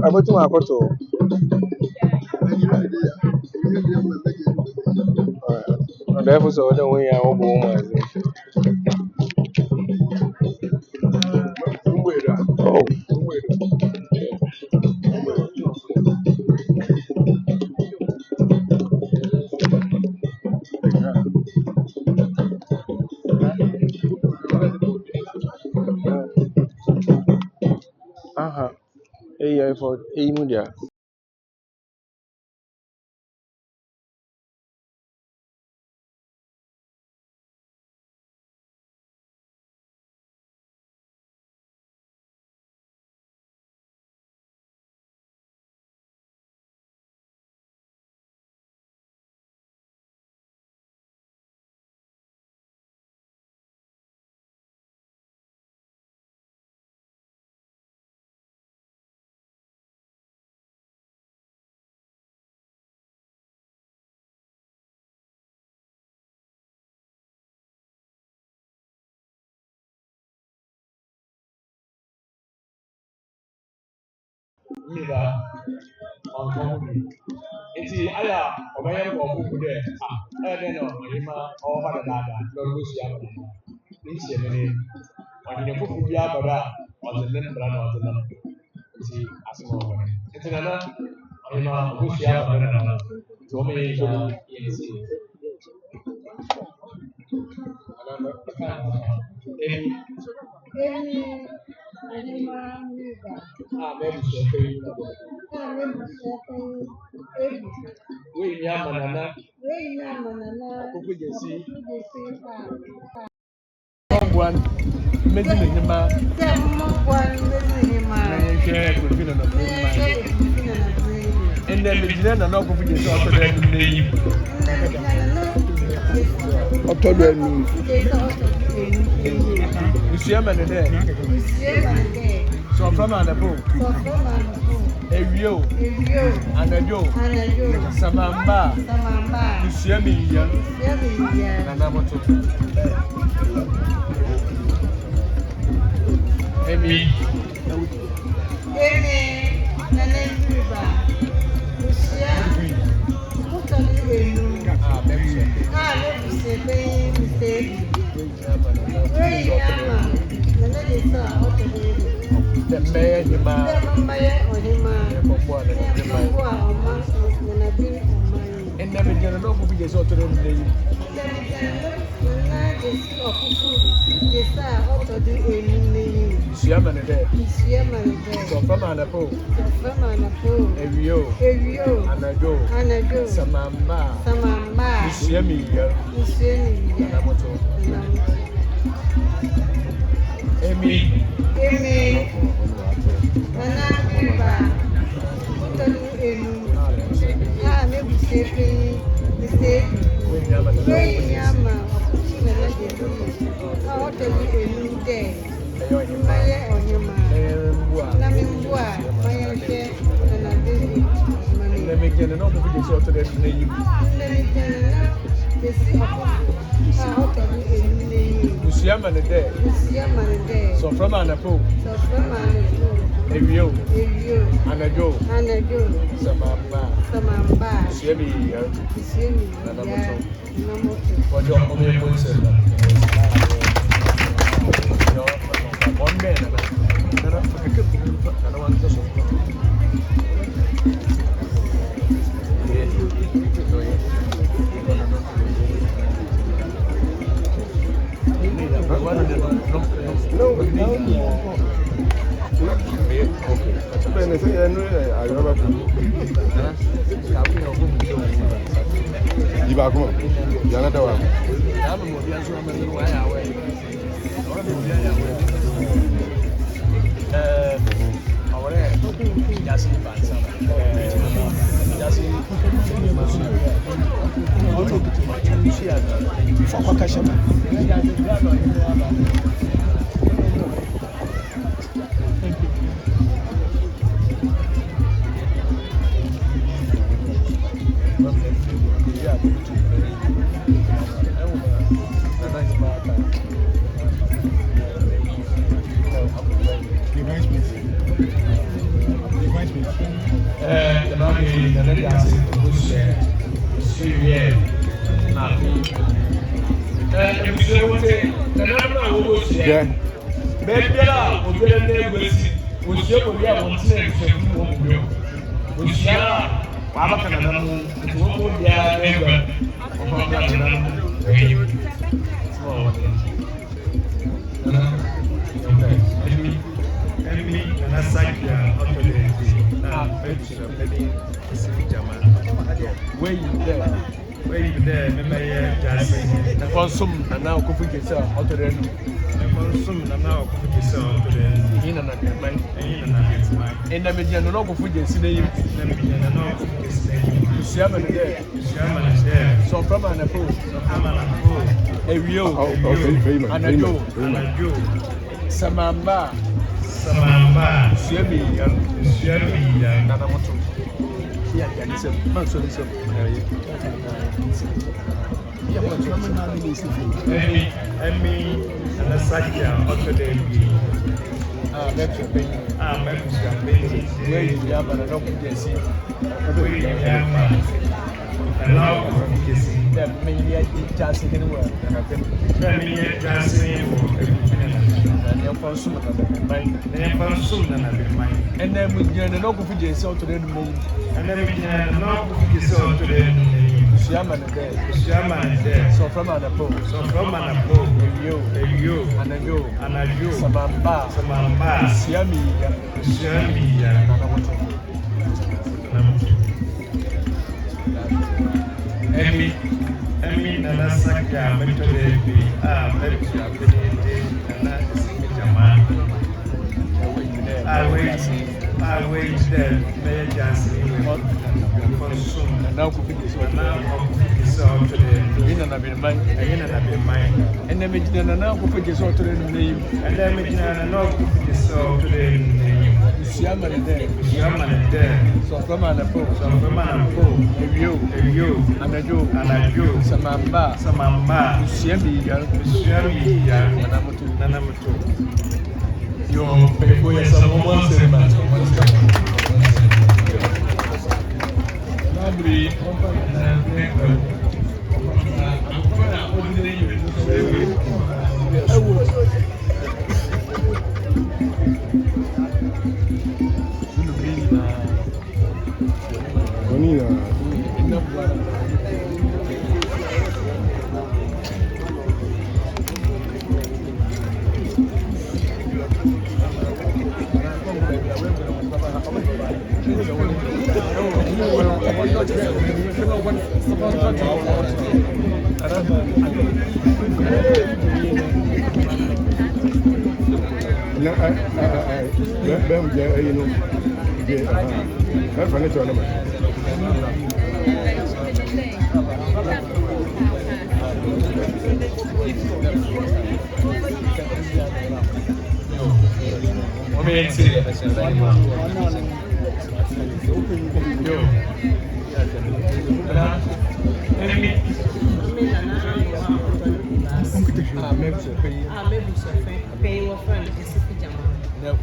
Abotuma akoto. Therefore, so the way I will Hey, for media. Mira, on comedy. It's the other of my own good day. I don't know, Hima or Hadada, Lorus Yamana. This year, on the book Yabara, on the Lembrana of the number. See, as more. It's another Hima, Bush Yamana, Tommy, and then the general not going to be also name. October, Monsieur Manade, so from an apple, a view, and a joke, Samamba, Monsieur Million, and I'm to Amy. And never get an awful big sort of day. So from an apple, a view, and a go, Samamba, Monsieur Million, Amy, so from an apple, a view, and a go, Samamba, Shemi, what your only one man, and I don't want to. Where you there? The consume and now could put yourself out of the consume and now could put yourself to the in and out of mind. And the median no food is in the Shaman is there. So from an apple, a real and a go. Samamba, Shemi, Nanamoto. Yeah, and the Sakia, also the where you have an open Jessie. Where you have and now that may just anywhere. That may just and your consumer and then we get an open Jessie to the moon. And then we get an open Jessie to the Shaman there. So from an apple, you, and a you, Samamba, Siami, Emmy, Nanasaka, Mentally, I wait there, Mayor Johnson, and now could be so today. In and I've been mine, and then we did now could be so today name, and then we did not could be so today name. Yaman there, so from an apple, you, and a Jew, Samamba, Siami, Nanamatu. Your paper is a woman's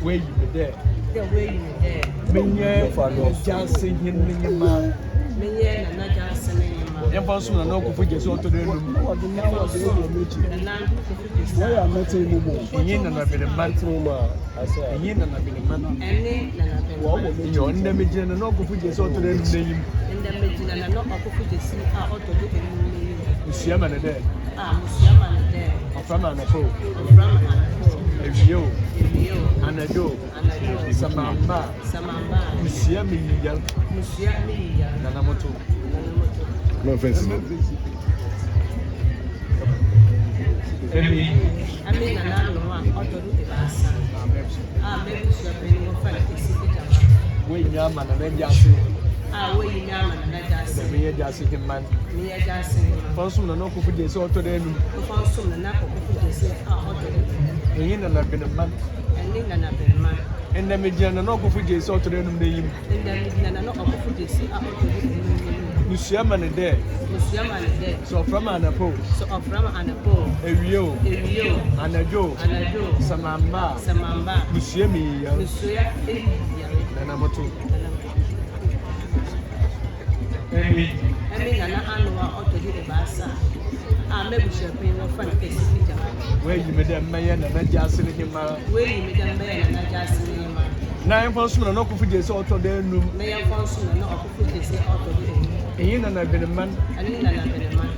way you were there. The way you were there. Many for just singing in your mouth. Many and not just singing in your mouth. Your boss will not go for just all to the room. Why are not saying more? Yin and I've been a man through I said, Yin and I've been a man. And you're in the middle and not go for just all to the name. In the middle and not go for just see out of the name. Musiaman there. Musiaman there. From an apple. You and a do Samamba, Musiami, Nanamoto. No offense. I mean, another one, Otto de Bassa. Maybe she have been more fun. Wait, Yaman and Jassy. Wait, Yaman and Jassy. Me a Jassy man. Me a Jassy. Fonsum and Oku for this auto then. Fonsum and Nako for this auto. And I've been a man. And I've been a man. And the Median and Oku for this auto then name. And the Median and Oku for this Musiaman is there. Musiaman is there. So from an apple. So from an apple. A Rio. And a Joe. Samamba. Musiami. Musia. Nanamatu. I mean, an annual auto de Bassa. Maybe she'll pay more fun. Where you made a man and not just in him. Where you made a man and not just in him. 9 pounds and no coffee is auto there. May I function and not coffee is auto there. And I've been a man. And I've been a man.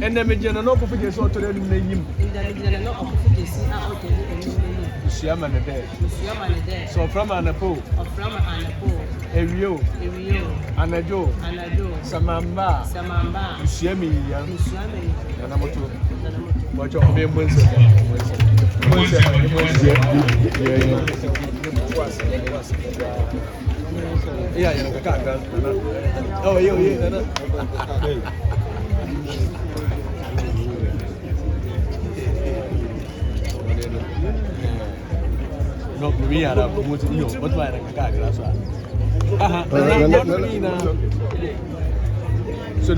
And the median and no coffee is auto there. In the median and no coffee is auto there. Musiaman there. So from an apple. A Rio. And a Joe. Samamba. Musiami. Nanamoto. Watch your members. Yeah, oh, yeah. No, we are a good you, but why a car? So,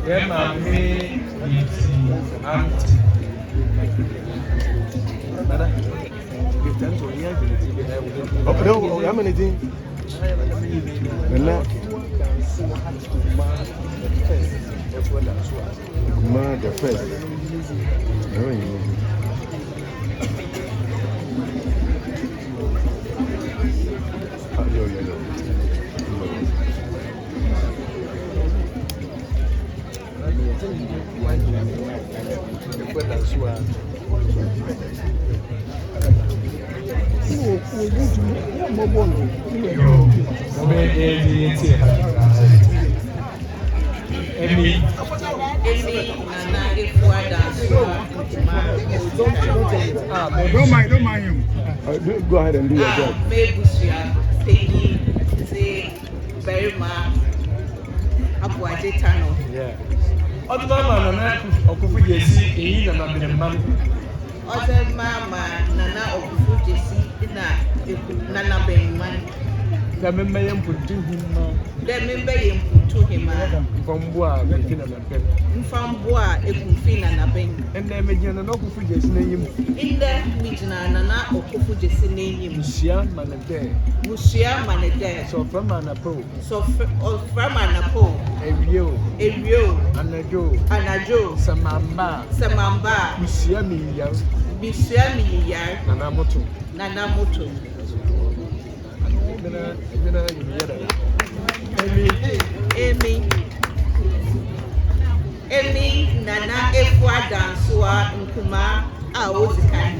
Yeah, mommy, it's auntie. Oh, how many things? Nkumaa the first. Emi, Nana Efua Dansoa, Nkumaa. Don't mind him. Go ahead and do your job. Mebusia, Penny, say, Berima, Abuaje Tano. yeah. Other mama, Nana, Okufu Jesi, Nanabin, Other Mama, Nana Okufu Jesi, Nanabin man. the member Mpuntuhemaa, Then member Mpuntuhemaa, from Boa, Mfamboa, Ekumfi Nanabin. and then Mediana Okufu Jesi name, In the Mijana Nana Okufu Jesi name, Shia Manade, Musia Manede, so from Anapo, so from Anapo, Evio, Erio, Anajo, Anajo, Samamba, Samamba, Usiami, Bisuami Yar, Nanamoto. Nanamoto. Emi Nana Efua Dansoa Nkumaa Ozikan.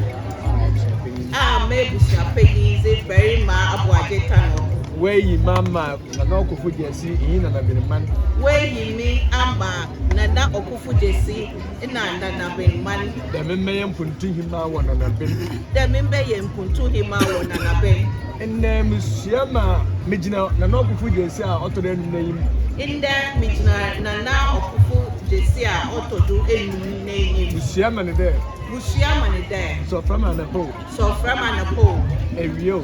Mebusia Penny ze Berima Abuaje Tano. Where ye mamma, Nana Okufu Jesi, in and I've been a man. Where ye me Amba Nana Okufu Jesi Nana Ben man. The member Mpuntuhemaa one and I've been. The member Mpuntuhemaa one Nana Ben. And then Musiama, Mijina, Nana Okufu Jesi, Otto name. In there Mijina Nana Okufu Jesi Otto do any name. Musiama there. Busiamani there. So from Anapo, So from Anapo, Evio,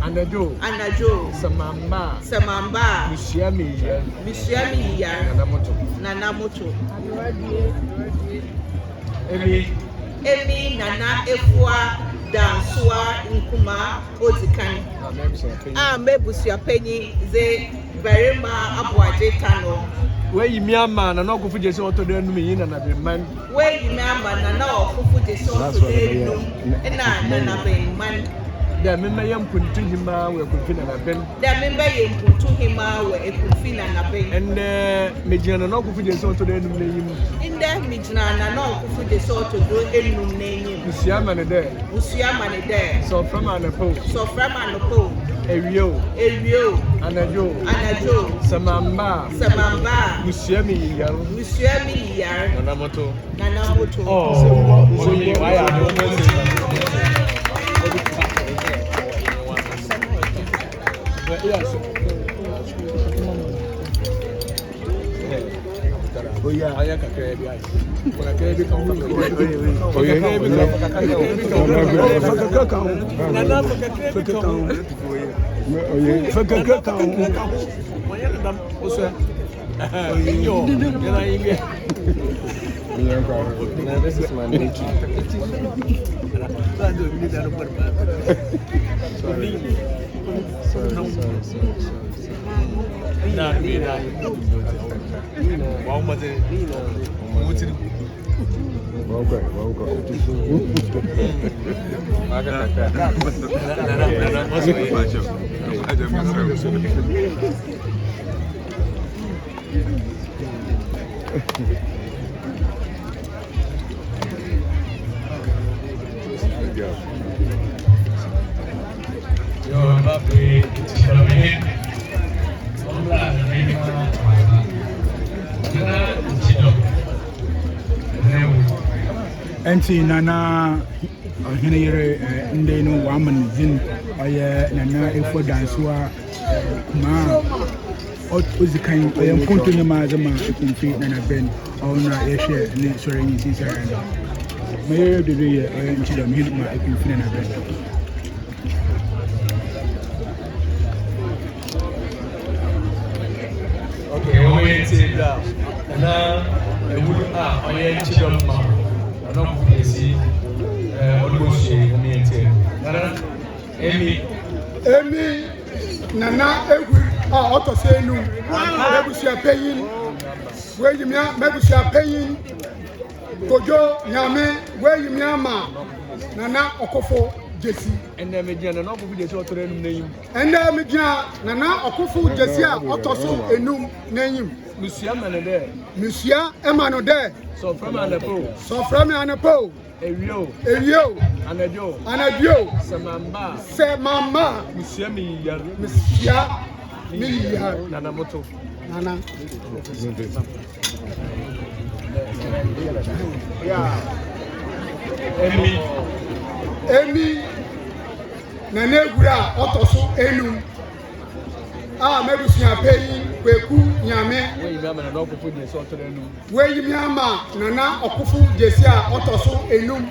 Anajo, Samamba, Samamba, Musiami, Bisuami Yar, Nanamoto. Emi Nana Efua Dansoa Nkumaa Ozikan. Mebusia Penny ze Berima Abuaje Tano. Where you Myanmar, Nana Okufu Jesi, Otto me and I've been man. Where you remember Nana Okufu Jesi today, Nana Ben man. The member Mpuntuhemaa were cooking and I've been. The member Mpuntuhemaa were Ekumfi Nanabin. And Mijana Okufu Jesi, Otto name. In there, Mijana Nana Okufu Jesi to do any name. Musiama there. Busiamani there. So from Anapo, So from Anapo, Evio, Anajo, Samamba, Musiami, Busiami Yar, Nanamoto. Nanamoto. Why oh yeah, I am a this is my nature. Sorry. Enti Nana Oheneyere ndeno waman zin oye Nana Efua Dansoa Nkumaa Ozikan oye Mpuntuhemaa zama Ekumfi Nanabin ona yeshe ne sore ni sisa yana maye dodo ye oye nchidam hilma Ekumfi Nanabin. Okay, we wait till na ewuru a ɔyɛ nkyidɔm ma ɔno kɔkɔ esi ɔno osie ɔmo yɛ ntiɛ nana emi nana egwu a ɔtɔ so enum mebusua panyin weyimia mebusua panyin kojo nyame weyimia ma nana ɔkofo jesi ɛnna megina nana ɔkofo jesi ɔtɔ enum n'enyim ɛnna megina nana ɔkofo jesi a ɔtɔ so enum n'enyim musua ma ne dɛ musua ɛma no dɛ sɔfra mi anapo ewio anadio sɛmamba musua mi yiyare nana moto nana emi nana egwuru a ɔtɔ so enum a mebusua panyin kweku nyame weyimi ama nana ɔkofo jesi a ɔtɔ so enum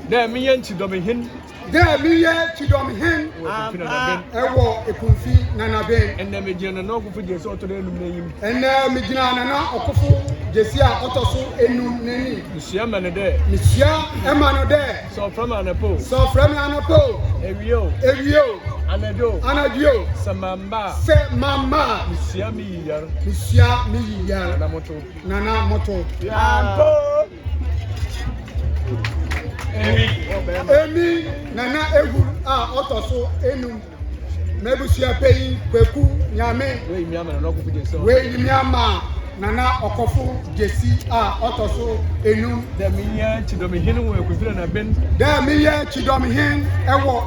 dɛ miyɛ nkyidɔmhen ɛwɔ ekumfi nanabin ɛnna megyina nana ɔkofo jesi ɔtɔ enum n'enyim ɛnna megyina nana ɔkofo jesi a ɔtɔ so enum n'enyim musua ma no dɛ sɔfra mi anapo ewio anadio sɛmamba musua mi yiyare nana moto emi nana egwu a ɔtɔ so enum mebusua panyin kweku nyame weyimi ama nana ɔkɔfo jesi a ɔtɔ so enum dɛ miyɛ kyidɔmhen wɔ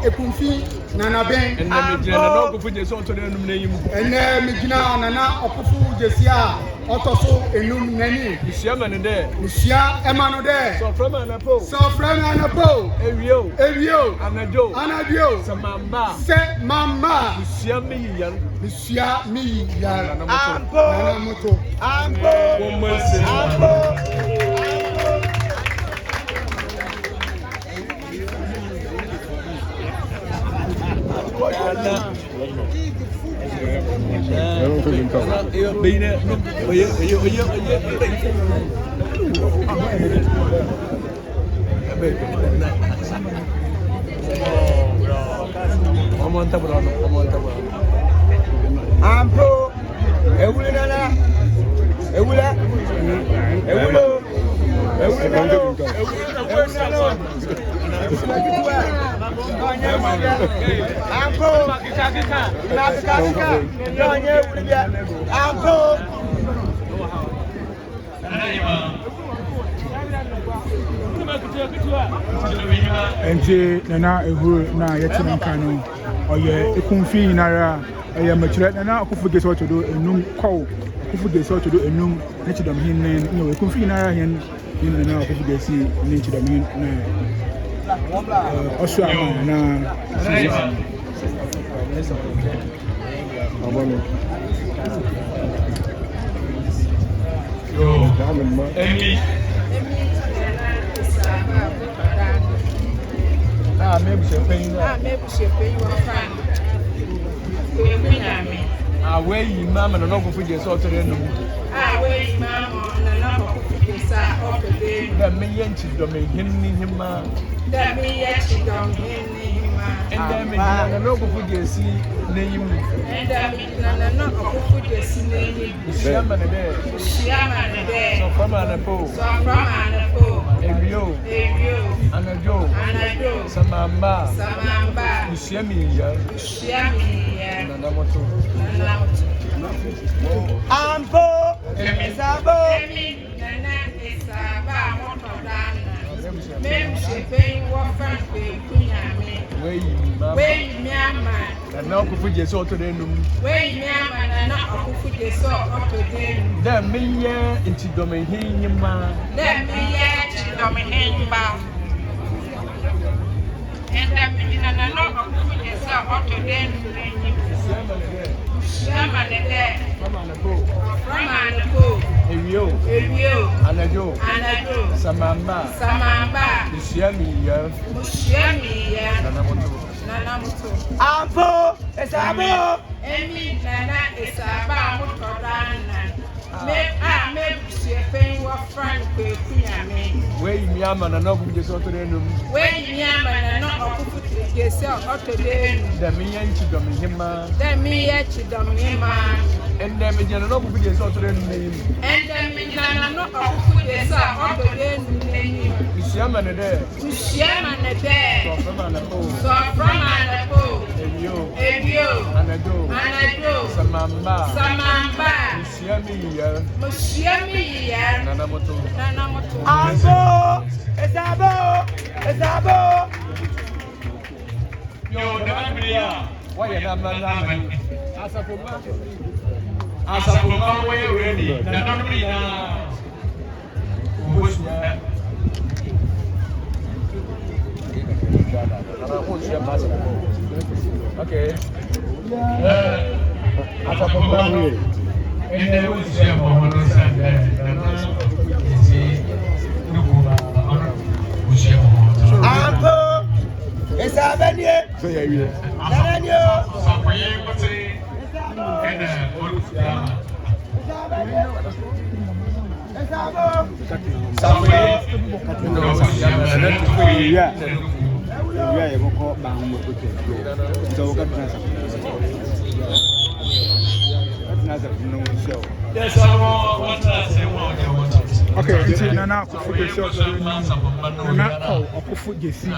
ekumfi nanabin ɛnna megyina nana ɔkofo jesi ɔtɔ enum n'enyim ɛnna megyina nana ɔkɔfo jesi a ɔtɔ so enum n'enyim musua ɛma no dɛ sɔfra mi anapo ewio anadio sɛmamba musua mi yiyare nana moto Ampo, ewule nana, ewule. Enti nana ehuru na yɛtena nka no ɔyɛ ekumfi nyinara ɛyɛ makyerɛ nana ɔkofo gesi ɔtɔ do enum kɔw ɔkofo gesi ɔtɔ do enum ne kyidɔmhen ne ekumfi nyinara hɛn nana ɔkofo gesi ne kyidɔmhen na ɔso ama na Weyi mama nana ɔkofo jesi ɔtɔ enum dɛ miyɛ nkyidɔmhen ne hema ɛnna megyina nana ɔkofo jesi n'enyim musua ma no dɛ sɔfra mi anapo ewio anadio sɛmamba musua mi yiyare nana moto Ampo, Sabo. Nana Saba Motodana. Mem Shepay Wafan Kunyame. Way Miama. And now could you sort of them? Way Miama and not Kufu de so up to them. There may into domain man. There may yet dominate bar. And then not Kufu de so up to them. Shaman there. From the pool. Ewio. Anajo. Samamba. Mushiami. Nanamoto. Ampo, Sabo. Emi Nana Saba Motodana. Me Shepe Yamiama na no kuja soto denu. When Yama na no okufu yourself auto denu. The miyanchi domihima. The miyanchi domihima. And then me no kuja soto denu. And then me no okufu yourself auto denu. Kushiyama na de. Kushiyama na de. So from anapo. So from anapo. Ebio. Anado. Samamba. Mushiyami ya. Nanamoto. Ambo. Esabo. Yo, Nanabin. Why you not man? Asapuma, where you ready? Nanabin. Okay. Asapuma, and then we share one on Sunday. Ambo. Esabanye. So yeah. Nananyo. Okay, it's Nana Okufu Jesi.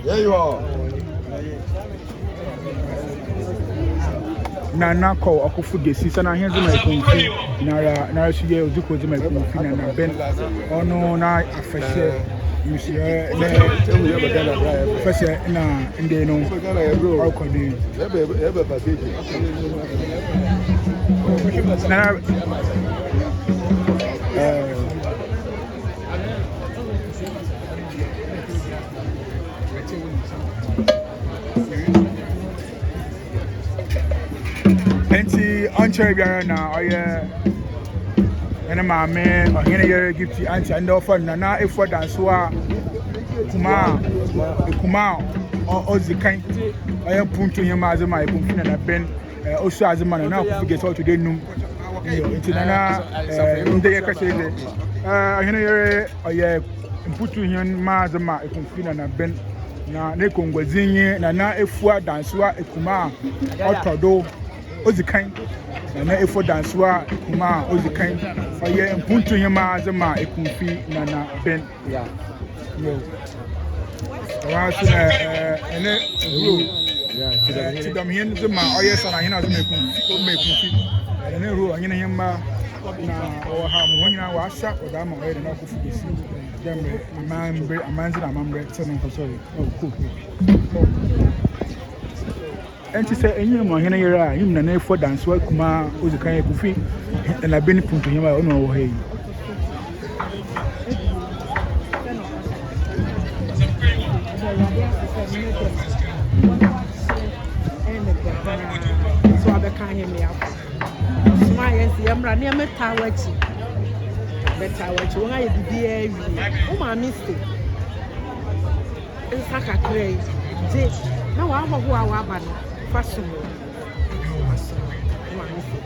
There you are. Nana call Okufu Jesi. Sana hands my Ekumfi. Nara she gave the code my Ekumfi Nanabin. Oh no, na afeshe. Monsieur, first na inde no. How could you? Enti onche biara na oye ene ma me Oheneyere Gifty anti and offer na Efua Dansoa Nkumaa ozikan oye Mpuntuhemaa azema Ekumfi Nanabin osu azema na akufu get out today num enti na inde ye kwese de Oheneyere oye Mpuntuhemaa azema Ekumfi Nanabin na ne kongwazinye na Efua Dansoa Nkumaa otodo ozikan na Efua Dansoa Nkumaa ozikan oye Mpuntuhemaa azema Ekumfi Nanabin yo wasu ene tidam hien zema oye sana hien azema Ekumfi ene ro anyina hemma na o ha mo nyina wa sha oda ma oye na akufu desi dem amanzi na mambre tse no sorry oh cool enti se enyi mo Oheneyere a yim na Efua Dansoa Nkumaa ozikan Ekumfi na ben Mpuntuhemaa ono wo heyi so abeka him ya smart yes yamra ne metawachi won aye bibia wi o ma mistake nsaka krai je na wa hoho a wa ba no faso mo ma mistake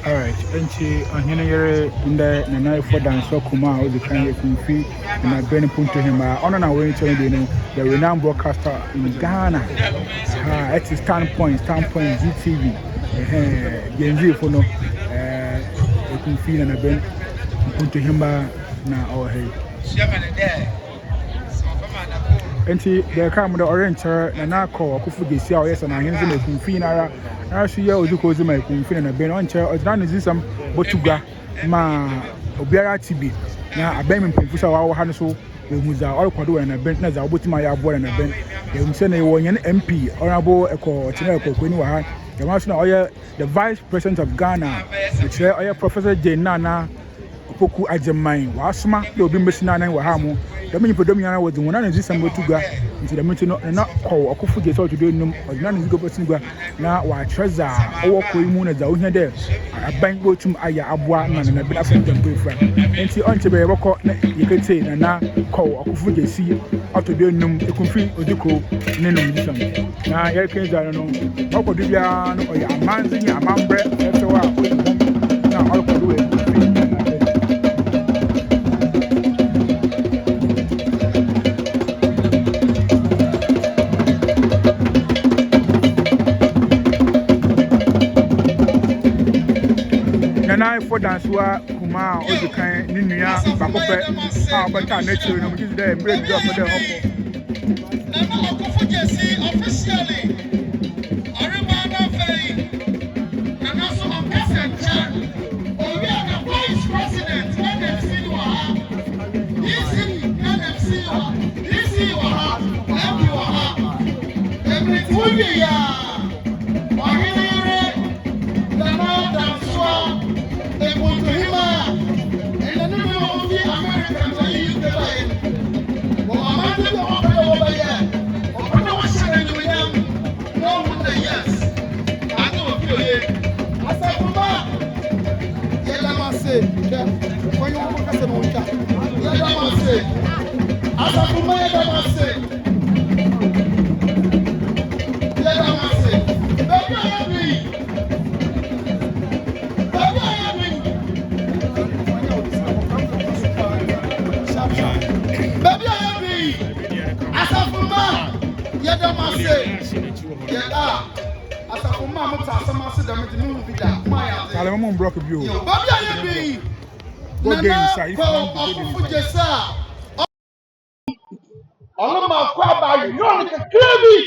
Alright, enti Oheneyere inde na Efua Dansoa Nkumaa ozikan Ekumfi na ben Mpuntuhemaa ono na we tell you the renowned broadcaster in Ghana. It is standpoint GTV. Genzi for no Ekumfi na ben Mpuntuhemaa na ohe. Enti the come the orange na call akufu desi a oyesa na henzi na Ekumfi na na so ye ozuko zima Ekumfi na ben onche odran zisam botuga ma obiara tibi na abɛn mpemfu sa wa ha no so emuza ɔrekɔdo na ben na za obotima ya abo na ben emse na yɛwɔ nyɛ MP honorable Oheneyere kwani wa ha yɛma so na ɔyɛ the vice president of Ghana ɛkyerɛ ɔyɛ Professor Nana Opoku Ajeman wa asoma na obi mbesina nan wa ha mu dɛm nyipodɔm nyana wɔ dwuma na nzisam botuga nti dɛm nti no na kɔ ɔkofo gye sɛ ɔtodɔ num ɔdina ne zigo bosinigwa na wa atweza ɔwɔ kɔ mu na za ohia dɛ aban botum aya aboa na na bi afɛn dɛm fra nti ɔnche bɛ yɛbɔkɔ na yɛkete na kɔ ɔkofo gye si ɔtodɔ num Ekumfi odiko ne num disam na yɛreka za no ɔkɔdo bia no ɔyɛ amanzi ne amambrɛ ɛfɛwa a na ɔkɔdo Ekumfi Efua Dansoa Nkumaa Odukan Ninuya Bakope Abata Nature no give them break job for them officially Arabana Ferry Nanaso Okasencha we are the vice president NFC Waha NFC Waha MP Waha every Oheneyere Dansoa Mpuntuhemaa and the new of the Americans are used to buy it. Well, I'm not going to open over yet. Open the washing with them. No one say yes. I know a few here. I said, Mama, Yadamase, when you want to say, Yadamase, I said, Mama, Yadamase, baby, I am me. Baby, I am me. Asafuma, Yadamase, Yada, Asafuma, Mutasama, the movie that my Salamon block of you. Baby, I am me. Go game, sir. All of my crab, you know, clearly.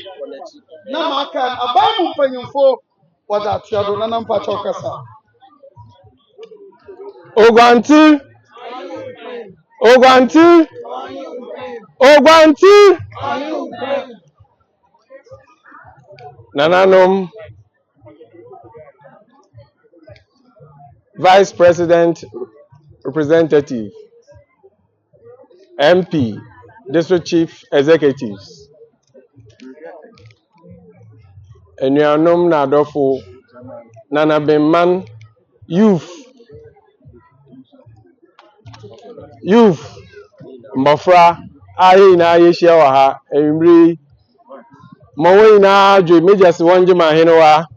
Namakan, a Bible penny for what that children and Pachokasa. Ogwanti Nananom Vice President Representative MP District Chief Executives Enuanom Nadofo Nanabin man youth Mbafra ayi na ayeshia wa ha emri mawe na adwe mejas wonje ma henewa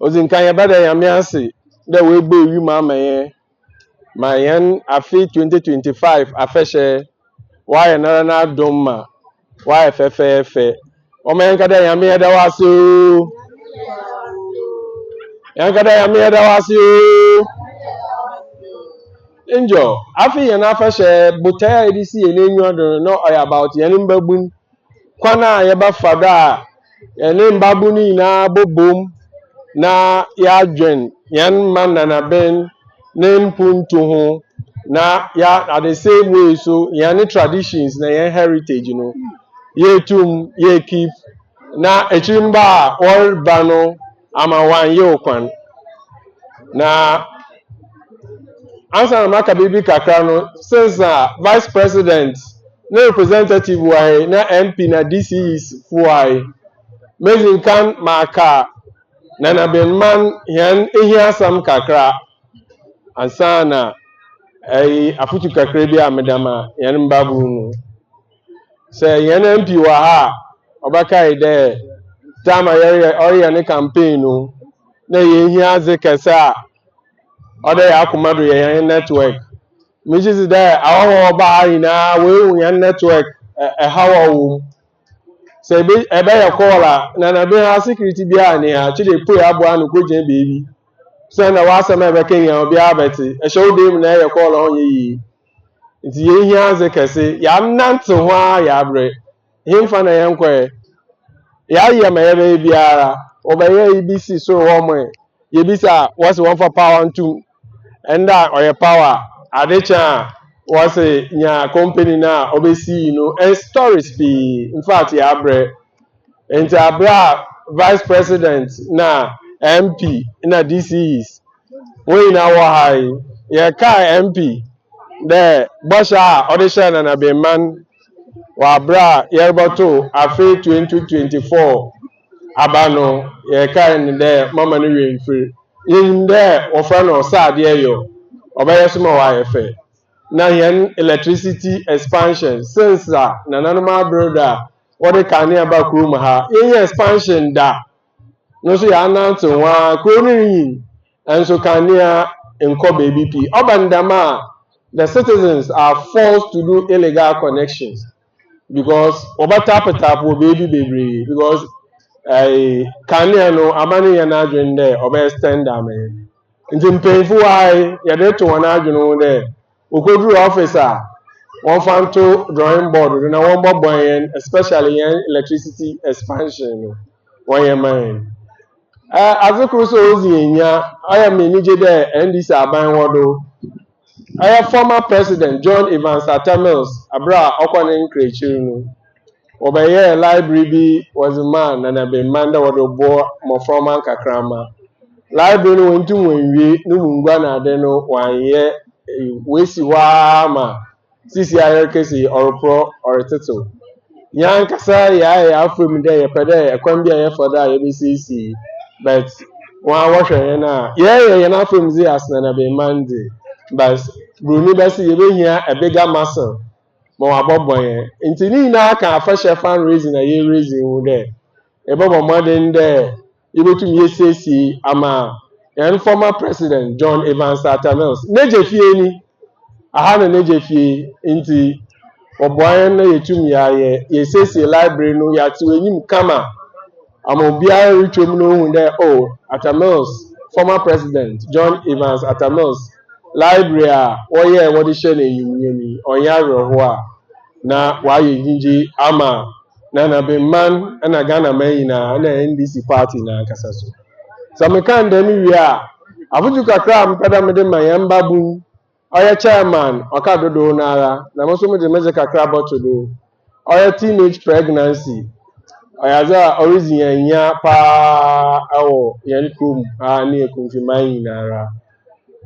ozinkan ya bada ya miase da we gbe wi ma mayen afi 2025 afehye wa ya na domma wa ya fefefe o men kada ya mi da wasu yan kada ya mi da wasu Enjo, afi yana fashe butaya edisi yenenyu adon no oya about yenin babun kwana yeba fada yenin babuni na bobom na ya yan man Nanabin ne Mpuntuhemaa na ya at the same way so yani traditions na yan heritage you know ye keep na echimba all bano ama wan ye okwan na answer na maka bibi kakra no since vice president na representative why na MP na DCs fuai mezin kan maka Nanabin man yan ehia sam kakra ansana afutu kakra bi amedama yan mbabu no say yan MP wa ha obaka ide tama ori ne campaign no na yehia zekesa other yakumadu yan network which is there our ba ina we yan network how say be ebe ya call Nanabin ha security bia ni ha chide pay abo anu ko jen baby so na wa sama ebe kenya obi abeti e show dem na ya call on yi nti ye hia ze kese ya nante ho ya bre himfa na yan kwe ya ye ma ye biara obaye ibc so wo mo ye bisa what's one for power 2 and that or your power adecha was a nya company na obesi and stories be in fact ya bre and abra vice president na MP na DCs we na wa hai ya ka MP the bosha audition na be man wa bra yerboto afi 2024 abano ye kan de mama no wen free in there offer no sad yo obeye so ma wa efe na yen electricity expansion since na nanoma brother what can about room ha yen expansion da no so ya announce wa kro no yin enso can enko baby p obandama the citizens are forced to do illegal connections because ọba tap baby baby because kanea no amani ya na adwene dɛ ọba extend am nti mpanyinfo wa yɛde to wɔn adwene ho dɛ okoduru office a wɔn fa nto drawing board do na wɔn bɔ bɔn yɛn especially yɛn electricity expansion no wɔn yɛ man yɛn adzekoro so ozi yɛn nya ɔyɛ mmenigye dɛ ndc aban wɔ do. Our former president John Evans Atta Mills abra ọkọ nkrechiru no obeye library bi was a man Nanabin man that would bo mo from kakrama library no ntum wenwie no mungwa na ade no wanye wesi wa ma sisi ayer kesi oropro oriteto yan kasa ya afum de ye pede ekwan bia ye foda ye bi sisi but wa hwehwe na ye na afum zi as Nanabin man de but Bruni besi yebehia a bigger muscle mo abobon nti ni na aka afashe fan raising na ye raising wo de ebobo modern de yebetum yesesi ama yan former president John Evans Atta Mills nejefie ni aha na nejefie nti oboan na yetum ya yesesi library no ya ti wenyim kama amobia retwem no hu de Atta Mills former president John Evans Atta Mills library a wɔyɛ wɔde hyɛ n'enyimie ni ɔnyɛ awerɛho a na wayɛ gyingye ama Nanabin man ɛna Ghana man nyinaa ɛna NDC party na ankasa so sɛmeka ndɛm wie a afotu kakra a mpɛda mede ma yɛn mba bum ɔyɛ chairman ɔka dodoɔ n'ara na mo nso mede megye kakra bɔto do ɔyɛ teenage pregnancy ɔyɛ adze a ɔredzi yɛn nya paa ɛwɔ yɛn kurom a ne Ekumfi man nyinaa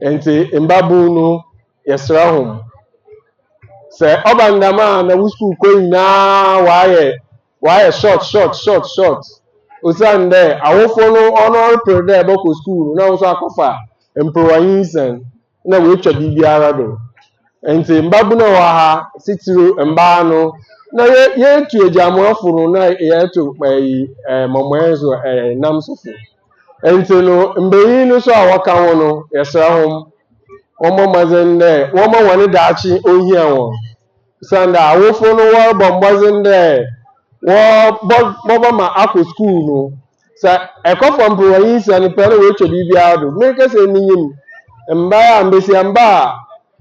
enti mbabu no yɛsrɛ hom sɛ ɔbandama na wo school kɔ nyinaa wayɛ short osan dɛ awofo no ɔno ɔrepere dɛ ɛbɛkɔ school na wo nso akɔfa mpewanyinsɛn na woatwa biribiara do enti mbabu no wɔ ha sitiro mbaa no na yɛtu agyamoafo no na yɛtu mmɔmmɔɛ so nam sofo enti no mbenyin no so a wɔka ho no yɛsrɛ hom wɔn mazen dɛ wɔn wɔne daakye ohia wɔn sanda awofo no wɔbɔ mbazen dɛ wɔbɔ ma akɔ school no sɛ ɛkɔfɔ mpewanyin sɛ no pɛ no wɔatwa biribiara do mmeka sɛ ninyim mbaa mbesiamba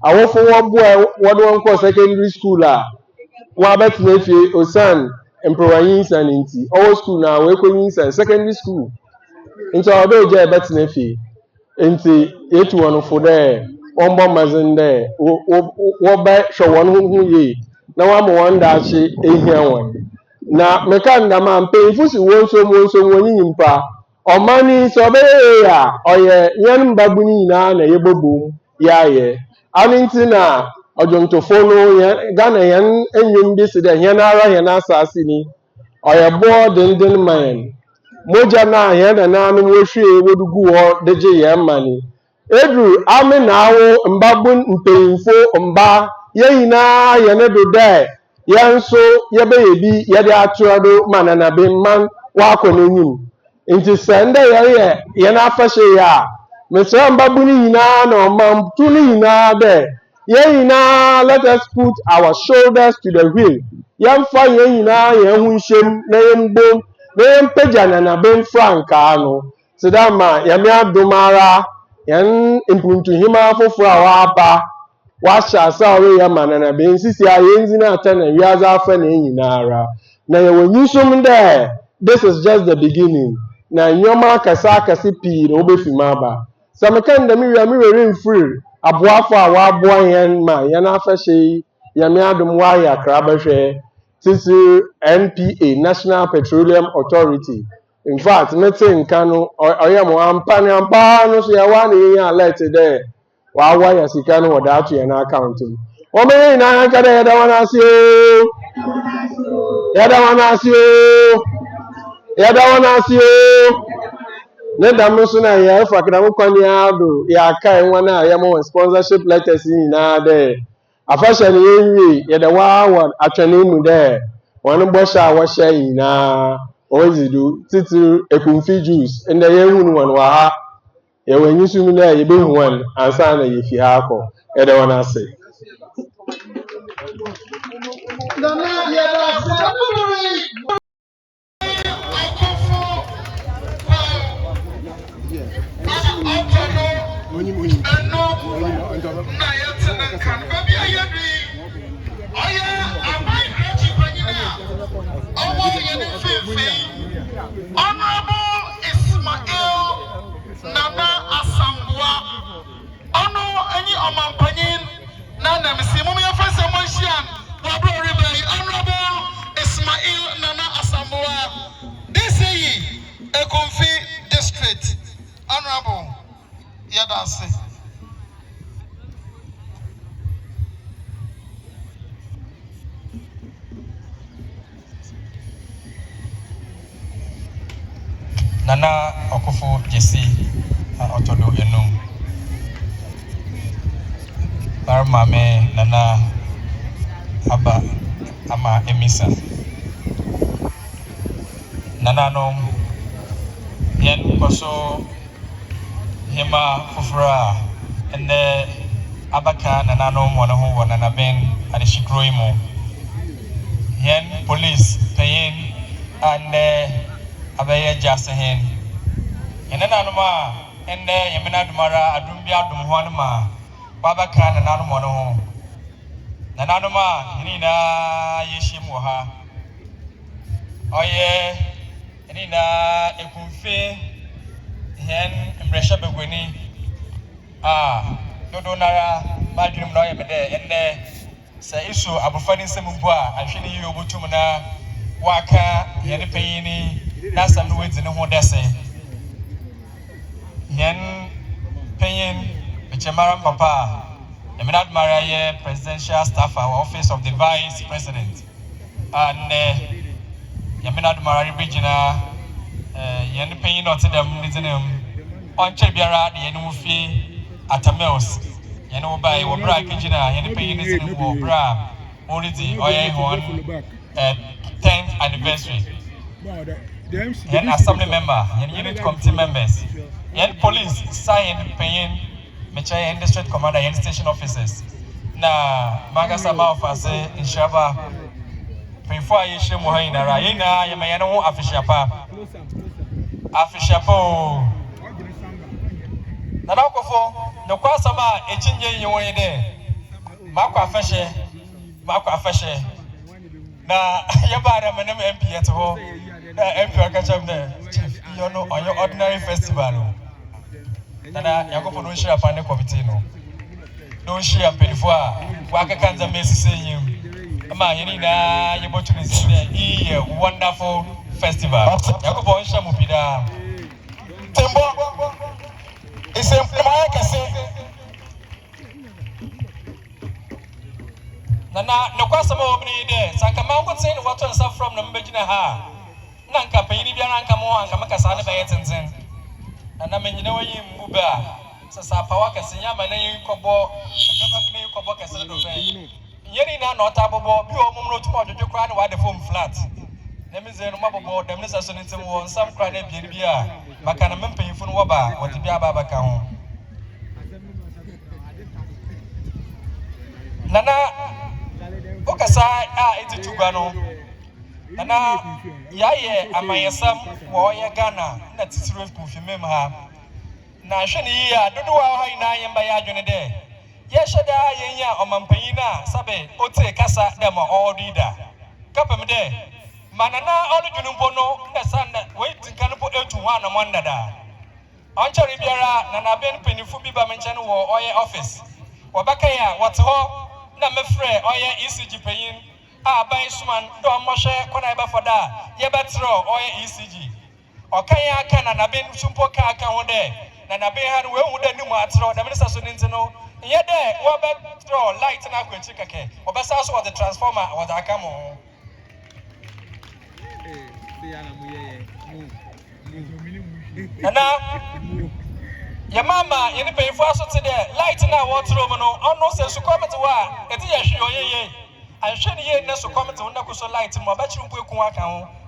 a awofo wɔboa wɔde wɔn kɔ secondary school a wɔabɛtena fie osan mpewanyin sɛ no nti ɔwɔ school na wɔakɔnyin sɛ secondary school nti ɔbɛ ogya ɛbɛtena fie nti yɛtu wɔn fo dɛ wɔn bɔ mazen dɛ wɔbɛhwɛ wɔn ho yie na wɔama wɔn daakye ehia wɔn na meka ndama mpanyinfo si wɔn nso wɔn nyimpa ɔmani sɛ ɔbɛyɛ yie a ɔyɛ yɛn mbabu nyinaa na yɛbɔbom yɛayɛ ano nti na ɔdwontofo no Ghana yɛn enyim bi si dɛ yɛn ara yɛn asase ni ɔyɛ boɔ denden ma yɛn mogya na yɛn nananom wɔhwie wɔdugu hɔ de gye yɛn ma ni eduru ame na awo mbabu mpanyinfo mba yɛn nyinaa yɛn do dɛ yɛn nso yɛbɛyɛ bi yɛde atora do ma Nanabin man wakɔ n'enyim nti sɛ ndɛ yɛn afɛhyɛ yɛ a mesrɛ mbabu no nyinaa na ɔmantu no nyinaa dɛ yɛn nyinaa let us put our shoulders to the wheel yɛmfa yɛn nyinaa yɛn ho nhyɛm na yɛn bom na yɛn pagya Nanabin frankaa no sida ma yɛn adom ara yɛn Mpuntuhemaa foforɔ a wɔaba wahyɛ asa a ɔreyɛ ma Nanabin sisi a yɛn dzi na ata na wiadze afa na nyinara na yɛwɔ nyisom dɛ this is just the beginning na nneɛma akɛse pii na wɔbɛfi mu aba sɛ meka ndɛm wie a me were mfiri aboafo a waboa yɛn ma yɛn afɛhyɛ yi yɛme adom wayɛ akra bɛhwɛ titi NPA National Petroleum Authority in fact mete nka no ɔyɛ mo ampa ne ampa no so yɛwa ne yɛn alert dɛ wawa yɛ sika no wɔde ato yɛn account mu wɔn yɛn nyinaa nka dɛ yɛda wɔn ase ooo yɛda wɔn ase ooo yɛda wɔn ase ooo ne dam nso na yɛ Efua kedam kwani ado yɛaka wɔn a yɛmo sponsorship letters nyinaa dɛ afɛhyɛ no yɛnwie yɛda wɔn atwene mu dɛ wɔn bɔhyɛ a wɔhyɛ nyinaa wɔzidu titi Ekumfi juice ndɛ yɛn hu wɔn wɔ ha yɛwɔ enyi so mu dɛ yɛbɛhu wɔn ansa na yɛfi ha akɔ yɛda wɔn ase. Ekumfi district honorable yadase Nana Okofo Jesse Otodo Enum Barmame Nana Aba Ama Emisa Nana no Yen Koso Hema Fufra and the Abaka Nana no Monaho Nanabin and the Shikroimo Yen police paying and Abaya Jasahin. And then Anuma, and there Yamina Dumara, Adumbia Dumwanama, Babakan and Anumono. Nananuma, Nina Yeshimuha. Oh, yeah, Nina Ekumfi, Hen, Bresha Begwini. Dodonara, Madrim Noyamede, and there say issue Abufani Semubua, and Shini Yobutumana, Waka, Yanipini. That's some words in the whole day. Yen paying Bichamaram Papa, the Minad Maraya Presidential Staff, our Office of the Vice President, and Yaminad Marari Regina, Yen paying not to them, on Chebiara, the Enufi at a mills, Yenu by Wabra Kijina, Yen paying is in Wabra, only the Oya 10th anniversary. Yen assembly member, yen unit committee members, yen police, sign paying, Mecha yen district commander, yen station officers. Na Magasama of us in Shaba, before I issue Mohina, Raina, Yamayano, Afishapa, Afishapo. Nanakofo, no Kwasama, a chinge you were there. Marco Afeshe, na Yabara, my name MP at home. Efua catch up there, Chief. You know, on your ordinary festival. Nana, you go for no share upon the committee. Don't share Efua. Waka can't miss seeing you. Ama, you need you want to see a wonderful festival. You go for Shamupida. Tembo, it's a Maya. Nana, no question of me there. Sankama would say what was up from the Mbejina Ha. Nanka payini biara nka mo anka makasa ne baye tenten na menyine wayi mbuba sasa pawa kasenya ma na yikobo akaba ne yikobo kasele do fe yeri na no tabobo bi o mumro tumo dwedwe kra ne wade form flat na meze no mabobo dem ne saso ne tem wo nsam kra na bieri bia maka na mempanyifo no woba wote bia baba ka ho nana okasa etitugwa no Nana yaye amayesam wo ye Ghana na titire Ekumfi mem ha na hwene ya dodo wa ha ina yemba ya adwene de ye hyeda ye nya omampanyi na sabe ote kasa dem order kapem de manana oludwunu mpo no na sanda we tinka no po etu ho anamondada onchori biara na na ben penifu bi ba menche no wo oye office Wabakaya, what's ho? Namefre, oye ECG pain. By Suman, don't moshe, Konaiba for that. Yebatro, oye ECG. Okaya can Nanabin, Sumpoka can one day. Nanabin had well with the new matro, the minister Sunintino. Yet there, Wabet throw light and aqua chicken. Obasas was the transformer or the Akamo. And now, your mama, you pay for us today. Light in our water, no sense to come to war. It is ye. I should hear Nesso comment to Nakuso light in my bedroom.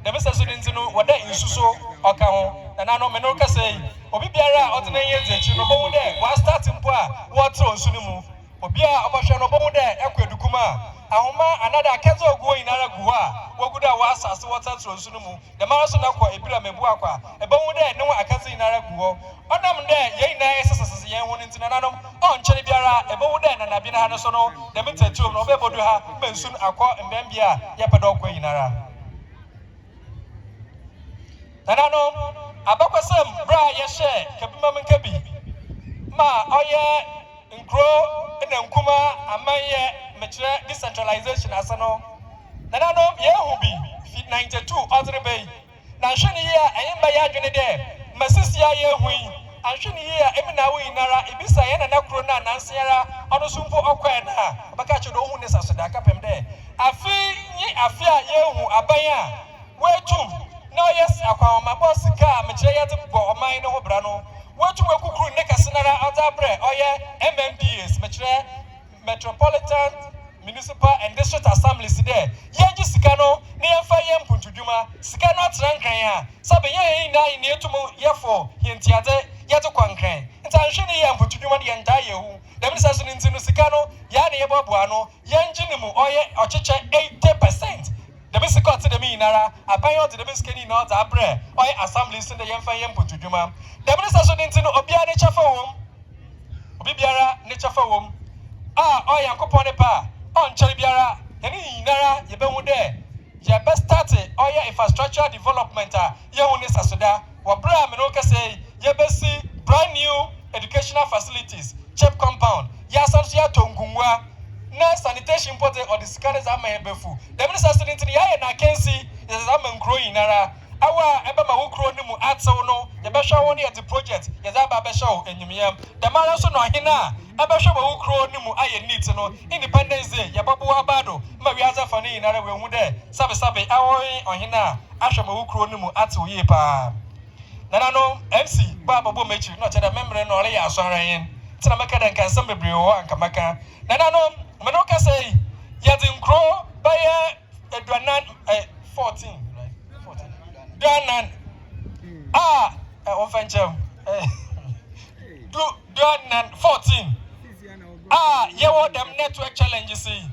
The Mr. Sudintino, what they use so or count. And I know Menoka say, Obiara, ordinary, you there, while starting poor, water on Sunimu. Obia, Obashano Bode, Nkumaa. Ahoma another kezo go in Aragua. What good was as water to Sunumu. The Marason Aqua, Ibra Mebuaqua. A bone there, no Akazi in Aragua. On them there, yea, nice as a young one in Nananum. On Chenibiara, a bone there, and Abina Hanasono, the Minter Tomb, Nobebuha, Bensun Aqua, and Bambia, Yapadokwa in Ara. Nanano, Abakasam, Bra, Yashe, Kabimam Kabi. Ma, Oye, Nkro, and Nkumaa, Amaya. Decentralization as I know. Nanano, Yahubi, Fit 92, Other Bay. Nashani here, I am by Yagin there. Masisia Yahui, and Shani here, Eminawi Nara, Ibisa, and Nakrona, Nansera, Onosumpo Oquena, Bakacho, Ohunes as a Dakapem there. Afia Yahu, Abaya, where to? No, yes, Aqua, my boss, car, Machaya, or mine, or Brano. What to work with Nekasanara, Altabre, or yeah, MMDs, Machre. Metropolitan, Municipal and District Assemblies there. Yaji Sikano, near Fire Mpuntuhemaa, Sikano Trankaya, Sabaya in near to Yafo, Yentiade, Yato Quankran, and Tanshini and Mpuntuhemaa the entire the Minister in Sikano, Yani Babuano, Yanjinimu, Oye, or Chicha 80%. The Missy Cot to the Minara, a payo to the Miskini North Abre, Oye Assemblies in the Yanfaya Mpuntuhemaa. The Minister in Obiani Chafawum, Obiara, Nature for Wom. Oh, young Coponepa, on Cheribiara, any Nara, Yabon there. You best started all your infrastructure development. Yahunis Asuda, what Bra Menoka say, you best see brand new educational facilities, cheap compound, Yasansia Tongungwa, no sanitation portal or the scanners are my befu. The minister student in the eye and I can see there's a growing Nara. Our Ebama Ukronim at Sono, the Basha one at the project, Yazaba Basho, and Yumiam, the Marason or Hina, Abasha Ukronim, I need to know Independence Day, Yababu Abado, Mariaza Fani, and I will there, Sabe, Aoi or Hina, Ashama Ukronim at Yepa. Nanano, MC, Baba Bomechi, not a member and Olia Sarayan, Tanamaka and Kansamba Brio and Kamaka. Nanano, Manoka say, Yazin Crow, by a Dranan 14. Danan offensive Danan 14 you want them network challenges see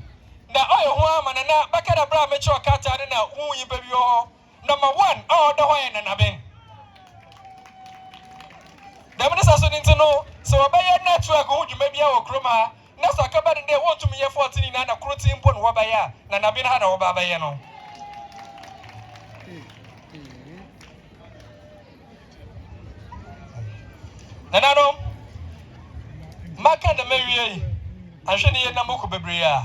now all man and back at a bra make sure cat now who you baby number 1 all the way and Nanabin the minister need to know so by your network who you may be our chroma next I come back they want to me 14 in a cruising pon wabaya Nanabin had over bayano. Nanano, Maka the Mary, and Shani and Namuku Bebria.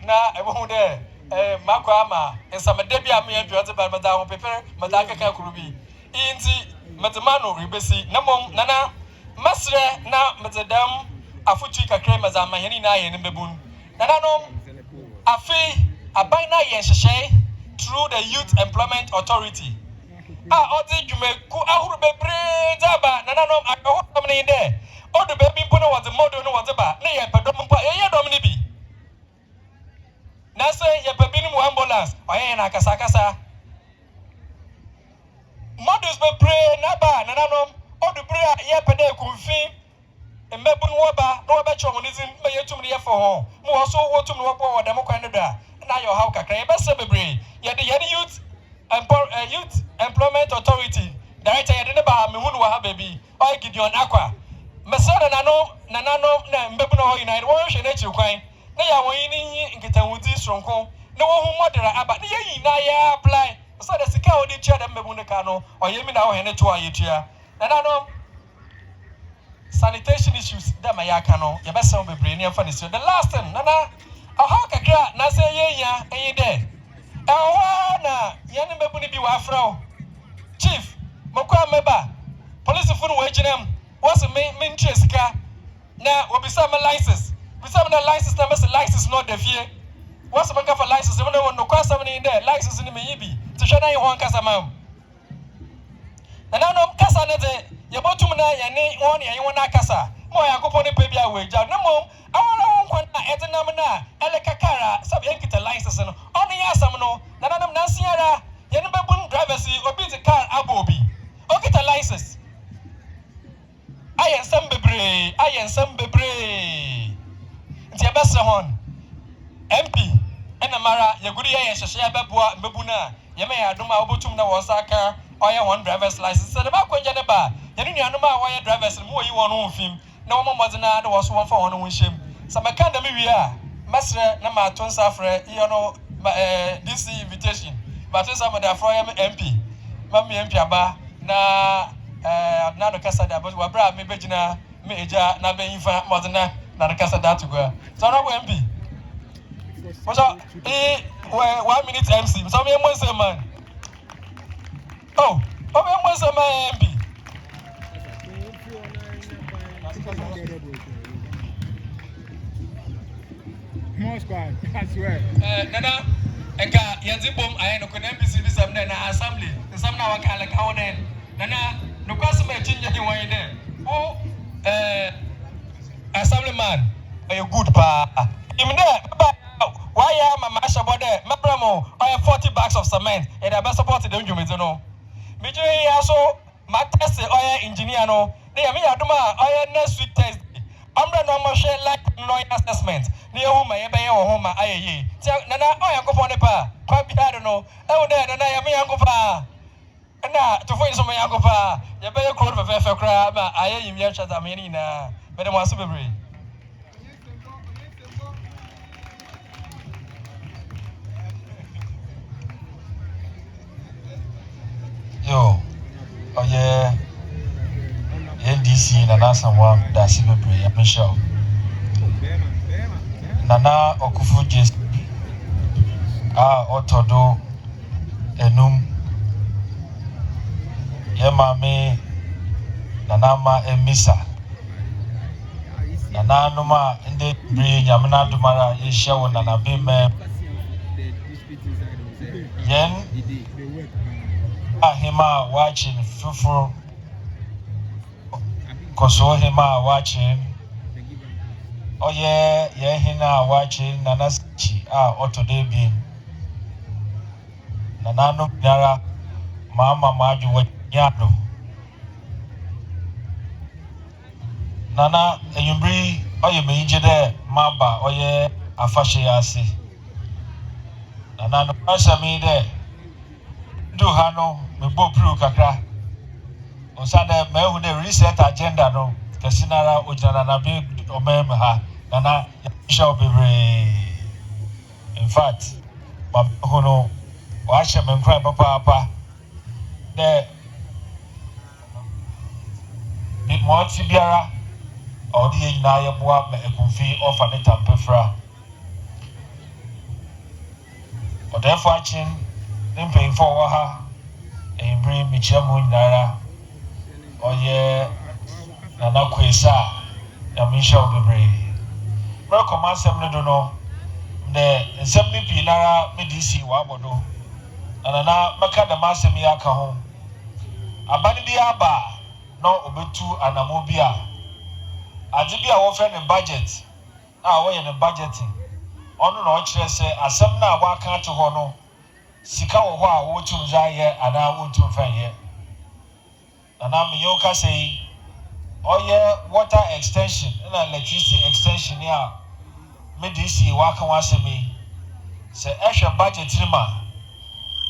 Now, I won't there, Makwama, and some Debia me and Piazza by Madame Pepe, Madaka Kakurubi. Inti, Matamano, Ribesi, Namon, Nana, Masre, now Matadam, Afuchika Cremas and Mahani Nai and Baboon. Nanano, Afi, Abina Yenshe, through the Youth Employment Authority. Oti Jumeku Ahube Zaba, Nanano, I hope coming in there. All the baby Puno was the model, no one's about. Nay, Padompa, Dominibi. Nasa, Yapabinu ambulance, or Nakasakasa. Mothers be pray, Naba, Nanano, all the prayer, Yapade, Ekumfi, and Mebun Waba, no about chauvinism, may you to me for home. More so, what to know what Democanda. Now your how can I best celebrate? Yet the youth. Youth Employment Authority, Director Yadenaba, Mihunwa baby, or Gideon Aqua. Masada Nanano, Mbebuno United Wash and Nature Quine. They are winning in Gitanwudi Stronco. No one who moderate about the Naya apply. So the security chair and Mebunacano, or Yemina or Henetua Yitia. Nanano sanitation issues that my yakano, your best son be brilliant for this. The last thing, Nana, a hawk a crack, Nasa ya, and you there. Na yani mbebuni bi wafro chief mokwa meba police funu wejinem was me nchesika na obisa me license bisa me license na me license no de fie was me for license me no kwa sam ni de license ni me yibi to hwe na ye hon kasa mam na no kasa ne de ye botum na ye ni won ye won akasa mo yakopɔ ne pa bia weja na mo awara won kwa na edenam na elekakara sabe enkita license no ɔno yɛ asam no nanam nansiara ye ne bebun drivers obi the car abobi okita license ayensam bebre nti abɛsɛ hon MP ɛna mara ye gudi ye hyehye abɛboa mbebuna ye me adom a obotum na wɔn saka ɔyɛ hon drivers license sɛ de ba kwagya ne ba ye ne nuanom a wɔyɛ drivers no mo yi wɔn ho mfim na wɔn mmɔdena de wɔ so wɔn fa wɔn ho nhyem sɛ mɛka da me wie a mɛsrɛ na ma to nsafrɛ iyo no this invitation but to some of the from MP mami MP aba na na do kasa da but wabra me begina me eja na be yifa mmɔdena na do kasa da to go so no MP what's up 1 minute MC so me mo say man oh me mo say man MP More squad, I swear. Nana, eka yanzi bom ayano kuna MPC bisam na assembly. Bisam na wakala kao den. Nana, nukwasi me chinja ki wanye den. Oh, assemblyman, you good pa. Imde, why ya mama shabode? Mabramo, I have 40 bags of cement. And I best support the unjumizo no. Mijo ya so, matese oya engineer no. They are me aduma oya next week Thursday. Amra no mo share like noise assessment. Ni ho ma ye be ye ho ma ayeye. Ti nana o yankofo ne pa. Kwa bia no. E wo de nana ya me yankofa. Na to fo so me yankofa. Ye be ye crowd fe kra ba ayeye mi ya chata me ni na. Be de mo aso bebre. Yo. Oh yeah. NDC Nana Samwa Dasi Bebre Yapenshaw Nana Okufu Jes Otodo Enum Yemame Nanama Emisa Nana Numa Inde Bre Yamina Dumara Yeshawo Nanabin Yen Ahima watching Fufu Oheneyere watching. Oh yeah, hina watching Nanasichi Otodebi. Nanano Nara Mama Maju Wanyado. Nana Eyumbri Oye Mejede Mamba Oye Afashiasi. Nana no Pasami de Duhano Mebo Pru Kakra. Osada me the reset agenda no kesinara ojana na be omem ha nana show bebre in fact ma hono wa hye me nkran papa de bi mo ti biara odi yina ye boa me Ekumfi ofa ne tampefra odefo achin nimpe fo wa ha embri mi chemu nyara Oye Nana Kwesa Yamisha Obebre. Welcome assembly do no. The assembly pinara medisi wabodo. Nana maka the masemi aka ho. Abani bi aba no obetu anamobia. Adibia wo friend in budget. Wo ye ne budgeting. Ono na o kire se asem na wa ka to ho no. Sika wo ho a wo tum zaye ana wo tum fan ye. Nana Miyoka say, oh yeah, water extension and electricity extension here. Medisi waka wasemi. Say extra budget trima.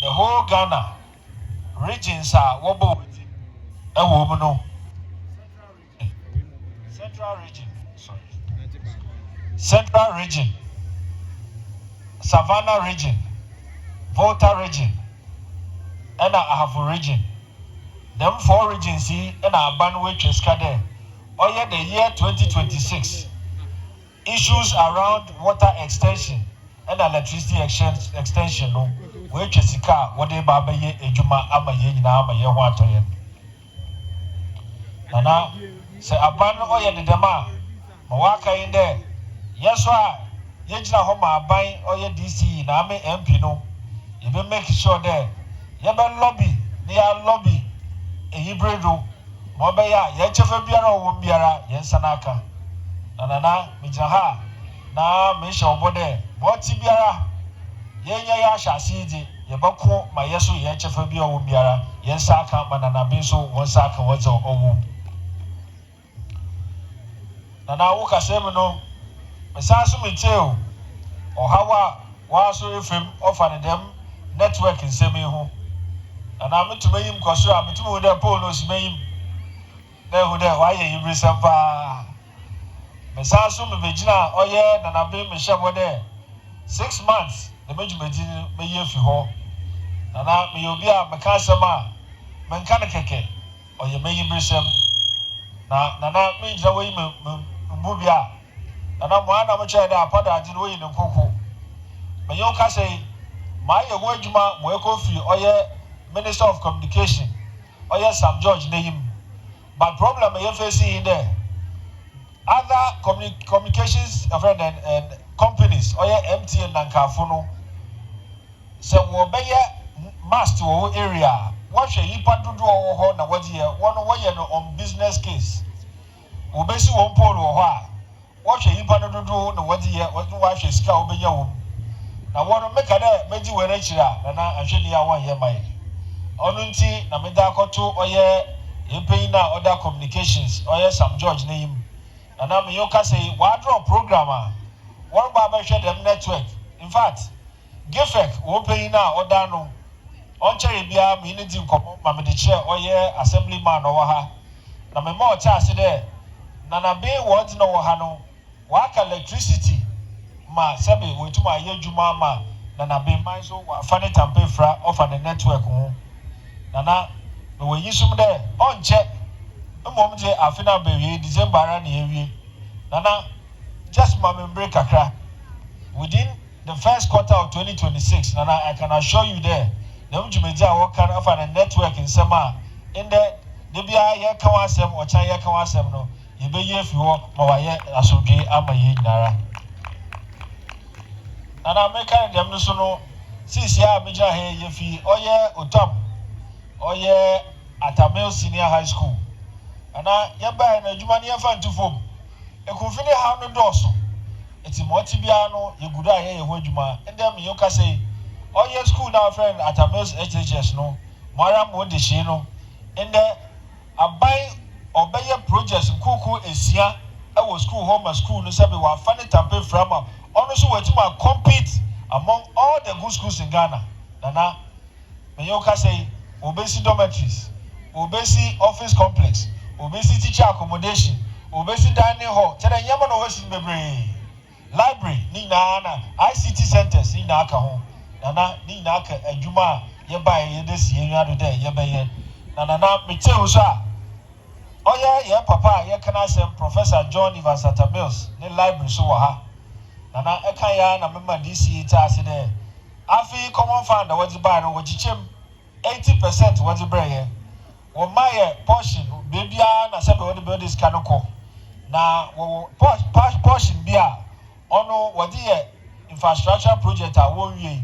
The whole Ghana regions are wobo a woman. Central region. Sorry. Central region. Savannah region. Volta region. And Ahafu region. Them 4 regions see and a ban which is there. the year 2026. Issues around water extension and electricity extension no which is sika what they baba ye ejuma ama ye nyina ama ye ho atoye nana se aban oye de dema ma waka yin de yeso a ye gina ho ma aban oye DC na ame MP no ye be make sure there ye be lobby ne ya lobby ehibredo mo be ya ye chefa biara owo biara ye nsanaka nana mi jaha na me sha obode bo ti biara yenya ya hyase di ye bako ma yeso ye chefa bia owo biara ye nsaka ma Nanabin so won saka wozo owo nana wo kasem no mesanso meteo ohawa wa so efem ofa ne dem network nsemi ho nana metumayim koso a metumu de pole no simayim na hu de wa ye yibri sempa mesanso me begina oye Nanabin me hyebo de 6 months the mejumaji me ye fi ho nana me obi a meka asema menka ne keke oye me yibri sem na nana me jira wo yi mbubia nana mo ana mo che de apada adi wo yi ne nkoko me yo ka sei ma ye wo adwuma mo Ekumfi oye Minister of Communication oye Sam George neyim but problem ye face in there other communications and companies oye MTN na nkafo no se wo be ye must wo area wo hwe yipa dodo wo ho na wodi ye wono wo ye no on business case wo be si won polo wo ho a wo hwe yipa dodo na wodi ye wo hwe sika wo be ye wo na wono meka de meji were chira na ahwedi ya won ye mai onu nti na meda akoto oye yepein na other communications oye Sam George name na me yo ka say wa draw program a won ba ba hwe dem network in fact Gifty wo pein na other no on chere bia me ni di nkomo ma me de che oye assemblyman no ha na me ma o cha ase de Nanabin wo di no wo ha no wa ka electricity ma sebe wetuma yedwuma ma Nanabin man so wa fa ne tampe fra ofa the network ho nana me we yisum de onche mmom je afina bewie December ara na ewie nana just ma me break kakra within the first quarter of 2026 nana I can assure you there na mjumeji a work kan ofa the network nsema in the bia ye kan wasem o chan ye kan wasem no ye be ye fi ho ma wa ye asodwe ama ye nyara nana meka dem no so no sisi a meja he ye fi oye otom oye Atamil Senior High School ana ye ba na adwuma ne ye fa ntufom Ekumfi ne ha no doso eti moti bia no ye gudu a ye ho adwuma ndem ye ka say oye school na friend Atamil HHS no mara mo de shi no ende abai obeye projects kuku esia e wo school home school no sabe wa fa ne tampe frama ono so wetima compete among all the good schools in Ghana nana me yo ka say obesi dormitories obesi office complex obesi teacher accommodation obesi dining hall tere nyama no wasi bebre library ni na ICT centers ni na aka ho nana ni na aka adwuma ye ba ye de sie nwado de ye be ye nana me che ho so a oye ye papa ye kana sem Professor John Evans Atamils ne library so wa ha nana e kan ya na mema DC ta ase de afi common fund da wadi ba no wachichem 80% wadi breye wo maye portion bebia na sebe wadi build this kanoko na wo portion bia ono wadi ye infrastructure project a wo wie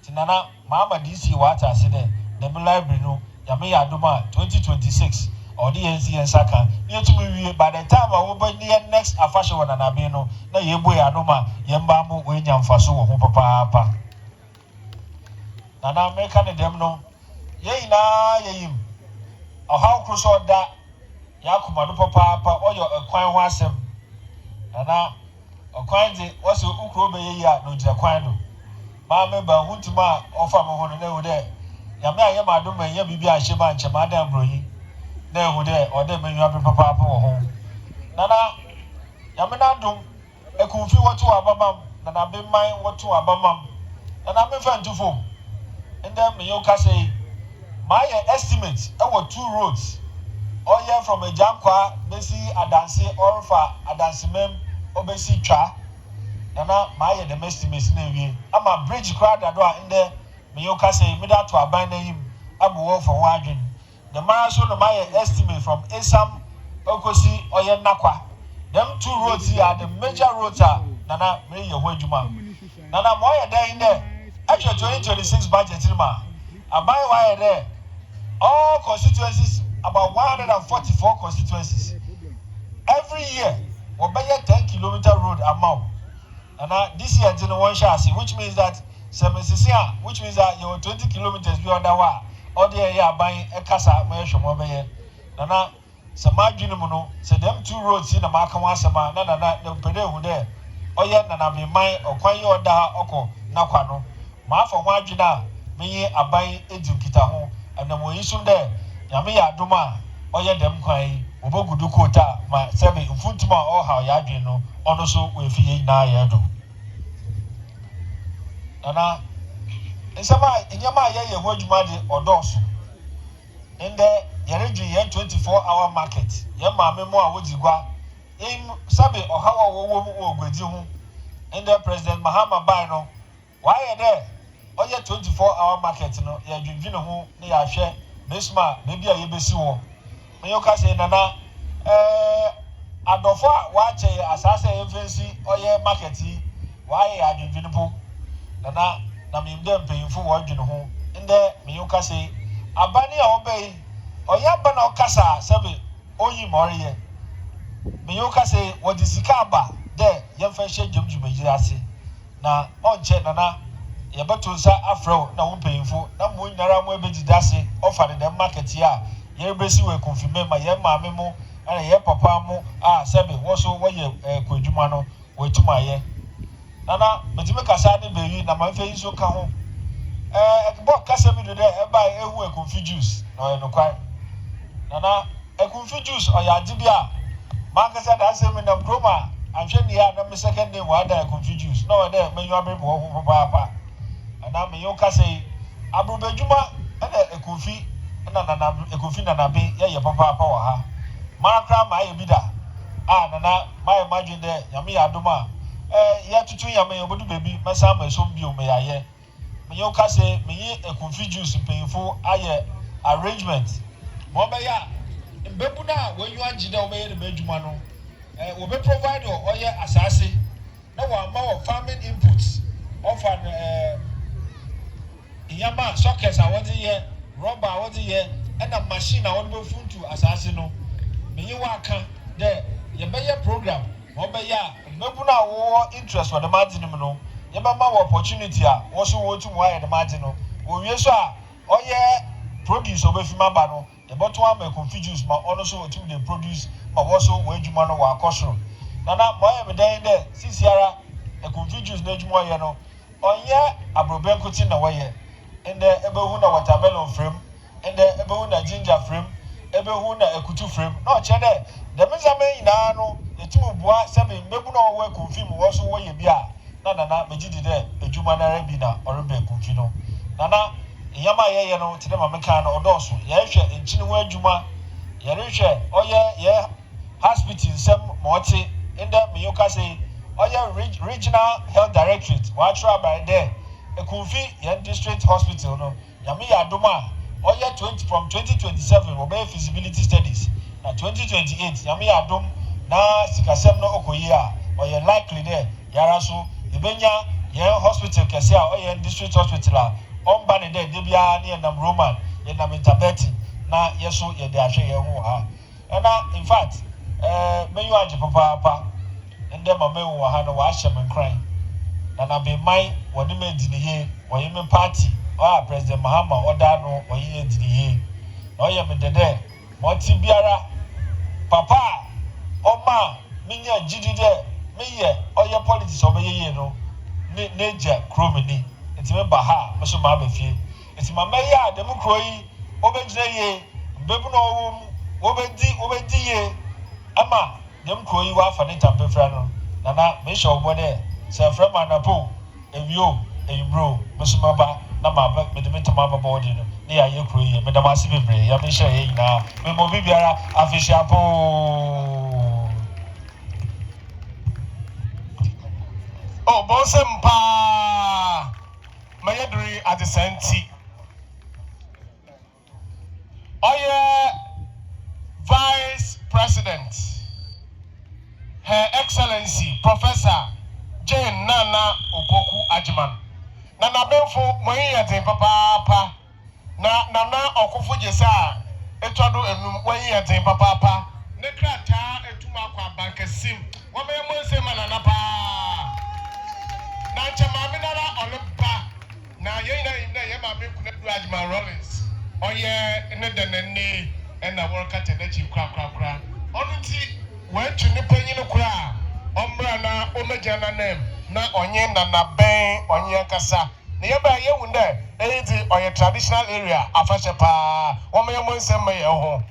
tinana mama DC wa ta ase de the library no ya me ya doma 2026 or the NCN Saka, near to me by the time I will be near next afasha one Nanabin, na ye boy anoma, Yambamu, William Faso, papa. Nana American dem no, ye na ye him. Or how crucial that Yakuma papa or your acquire wasem. Nana, acquire was a ukrobe ya no jaquando. Mamma Huntuma, offer Mahoney there. Yama Yama do me, Yabia Sheba and Chamada Broy. Na hu de o de menyu abe papa ho nana yamena dum Ekumfi wotu abamam Nanabin man wotu abamam nana me fa ntufo and then me yo ka say my estimate e were 2 roads Oye from a Jankwa, Bessie Adansi, or for Adansi Mem, Obesi Cha, Nana, Maya, the Messi Messi. I'm a bridge crowd that are in there. Miyoka say, Mida to abandon him, Abu Wolf for Wagin. The marathon of my estimate from Esam, Okosi, Oye Nakwa. Them 2 roads here are the major roads. Nana, may your Wajuma. Nana, Moya there in there. Actually, 2026 budget, I buy wire there. All constituencies, about 144 constituencies. Every year, we'll buy a 10-kilometer road amount. And this year, one chassis, which means that 76, which means that you're 20 kilometers beyond that one. All the area buying a casa, my shomobay. Nana, Samajinomono, said them 2 roads in the Makawa Sama, Nana, the Pedro there. Oh, yeah, Nanabin, or Quayo da Oko, Nakwano. Ma for Wajina, me a buying Edukitaho, and the Moisum there. Yamia Duma, or yeah, them Quay, Obogudukota, my 7 Mpuntuhemaa or how Yadino, also with Fee na Yado. Nana, in Yama, yeah, Wajumadi or Dawson. In there, Yereji 24-hour market. Yama Memoa Wojigwa. In Sabi or how will with you. In there, President Mahama Bino. Why are there? Oh, yeah, 24-hour market. No, yeah, you know who they are share. Bisma, maybe a Yabesiwo. Mayoka say, Nana, Adofa, watch a assassin agency or yeah, market. Why are you visible? Nana, Namim them paying for what you know. In there, Mayoka say, Abani obey. Or Yabana Casa, Sabi, Oyi Morie. Mayoka say, what is Sikaba? There, young fresh Jim Jumajasi. Na on check Nana, Yabatunsa Afro, now paying for, Namu Naramwe Bedidasi, offered the market here. Yerbesi will confirm my Yama Memo, and a Papa Mo, Sabi, also what you Kujumano, wait to my year. Nana, Majimaka Sadi baby, Namafe so come home. Bought Casabi today, buy Ekumfi juice, no quite. Nana, Ekumfi juice or Yadibia. Marcus said, I said, Nkumaa. I'm sure you have a second name why they're confused. No, there may you have been for Papa. And I'm a yoka say, Abu Bejuma and Ekumfi and Ekumfi Nanabin, yeah, Papa Power. Markram, my bida. Nana, my imagine there, Yami Aduma. Yeah, to two Yami, baby, my son, my son, you may I hear. Mayoka say, me Ekumfi juice painful, arrangement. Mobaya, in Bebuna, when you are Jida, the Bejumano. We be provide or yeah assassin. No one more farming inputs. Often Yama sockets I want here, rubber I want here, and a machine I want to food to assassin. Me you work there, you be your program. Mobaya, Mebuna war interest for the marginal. Yamama opportunity also want to wire the marginal. We saw oh yeah produce over Fimabano. The bottom one may confuse my also to the produce. Also, where you man or caution. Nana, my everyday there, Sisiara, a confused Nejmo, you know. On ye, a brobencotin away, and the Ebehuna watermelon frame, and the Ebehuna ginger frame, Ebehuna a kutu frame. No, Chede, the Mizame Nano, the two bois, seven, Mebuno, where confirm also where you be. Nana, Majidi there, a Jumana Rebina or a Becucino. Nana, Yama, you know, to them a mechanic or dorsal, Yasha, in Chinua Juma, Yarisha, oh yeah. Hospital some multi in the Miyoka say, oh yeah, regional health directorate, what try by there. Ekumfi yan district hospital no. Yami Aduma, oh yeah, from 2027 will be feasibility studies. Now 2028, Yami Adum na Sikasem no Okoya, or you're likely there. Yarasu, Ibenya, yeah, hospital Kasia, or yeah, district hospital. On Bani there, Debia near Nam Roman, in Nam Tabeti, na yeso ye de ashe ye ho. And in fact, may you add papa, and then my man will have a wash and crying. And I'll be mine when you made the year, or you mean party, or President Mahama, or Dano, or you did the year. Or you mean the day, Monty Biara, Papa, or Ma, Minya, Gidi there, me, or your politics over here, no, Nature, Cromini, it's a Baha, Mr. Mabefi, it's my mayor, the Mukroi, Obey, Bebuno, Obedi, Ama, them Kroi, Wafanita Befrano, Nana, Misha, over there, Sir Fremanapo, a view, a bro, Mr. Maba, na ma me de to ma baba odi no ne ya ye kro yi me da ma se bebre ya me share yi na me mo bi biara afishapo oh bosempa mayedri at the senti oye Vice President Her Excellency Professor Jane Nana Opoku Ajiman Nanabin for Moyete Papa na Nana Okufu Jesa Etodo Enum Moyete Papa Nekrata Etuma Kwa Bankesim Wame Mose Mananapa na Chamaminara Olimpa na Yena Yema Kunedu Ajiman Rollins Oye Nedanene and I work at the chief crack. Only went to the penny no cra. Ombrana, Omejana name, not Onye Nanabin, Onye Kasa. Nearby you would there, or your traditional area, Afashepa, Omeamon Semme home.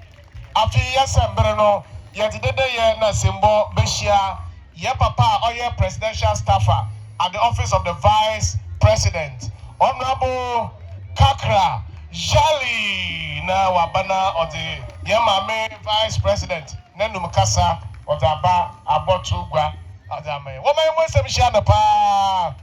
After yes, and Breno, yet the day na symbol, Beshia, ye papa, or your presidential staffer at the office of the Vice President, Honorable Kakra. Jali na wabana of the Yamame Vice President Nenu Mukasa of the Aba Abotugwa of the Ame. What may I say, Shana Pa?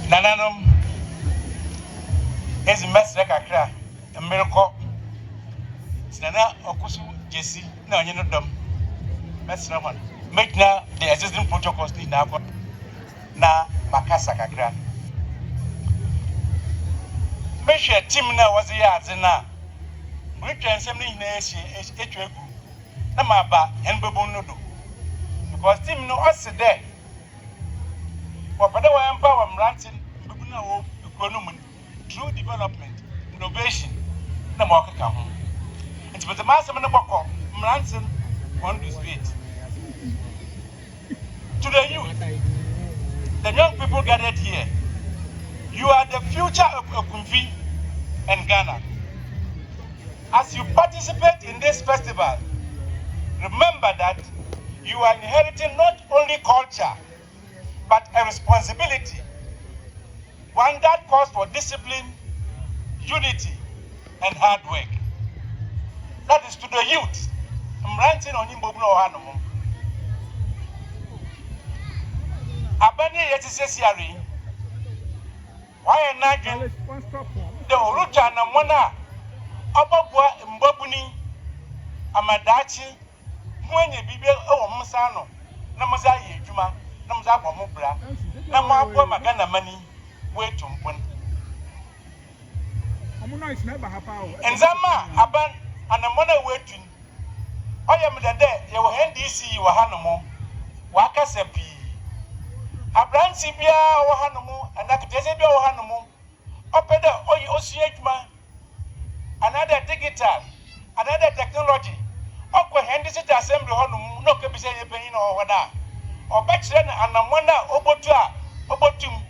Nananum is a mess like a crack, a miracle. Nana Okusu Jesse, no, you know them. That's no one. Make now the existing protocols need now. Na Makasa Kakra. Make sure Tim now was the yards and now. We can send me nation HQ. Namaba and Babunudu. Because Tim no us there. For Padawa Empower Ranting, Babuna, economy, true development, innovation, the market come home. It's with the master of the Boko, Ransom, one to speed. To the youth, the young people gathered here, you are the future of Ekumfi and Ghana. As you participate in this festival, remember that you are inheriting not only culture, but a responsibility, one that calls for discipline, unity, and hard work. That is to the youth. I'm ranting on him, Bobo Hanomo. Abani Yetisari. Why not the Uruta Namona Ababua Mbobuni Amadachi Mwenye Bibi O Musano Namazayi Juma Namzaba Mubra Namabua Magana money wait to Mpun. And Zama Aban and the money waiting. I am the day you will hand DC you Hanomo Wakasapi. A brand Sibia or Hanomo and Akatesabia or Hanomo. Opeda or Osiekma. Another digital, another technology. Okwe hand this assembly Honum, no Kabisa Pain or Wada. Or Baxen and Namona Obotua, Obotum,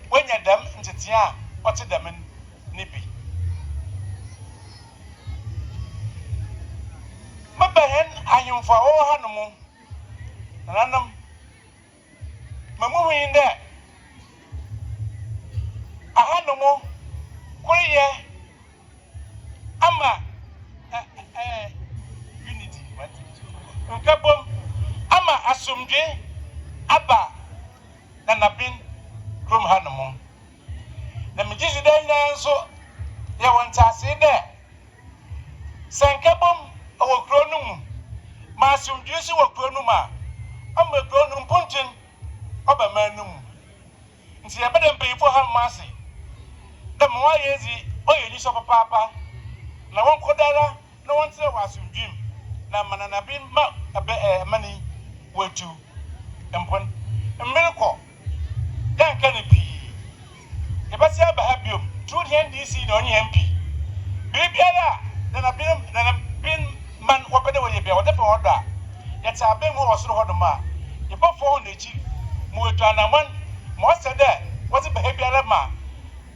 when you're them in Titia, what's them in Nippy. Mabahen, I am for all Hanumu. Ranum Mamu in there. A Hanumu, Korea, Ama, unity, what? Ukabum, Ama Asumge, Abba, Nanabin, Krum Hanumu. The Majisi then so they want to say there. Sankabum. Our Cronum, Massum Juicy or Cronuma, a Cronum Puntin, Obermanum. And see, I better pay for her mercy. The more easy, oh, you of a papa. No one could no one said was in dream. Now, Nanabin, money, were to Mpun, a miracle. Then can it be? If I say I have you, true hand DC on MP. Baby, then I've been. Man, what better way you be? Whatever order. Yet I've been more so hard. You go for the chief. Move to an one. Most of that. What's the behavior of ma?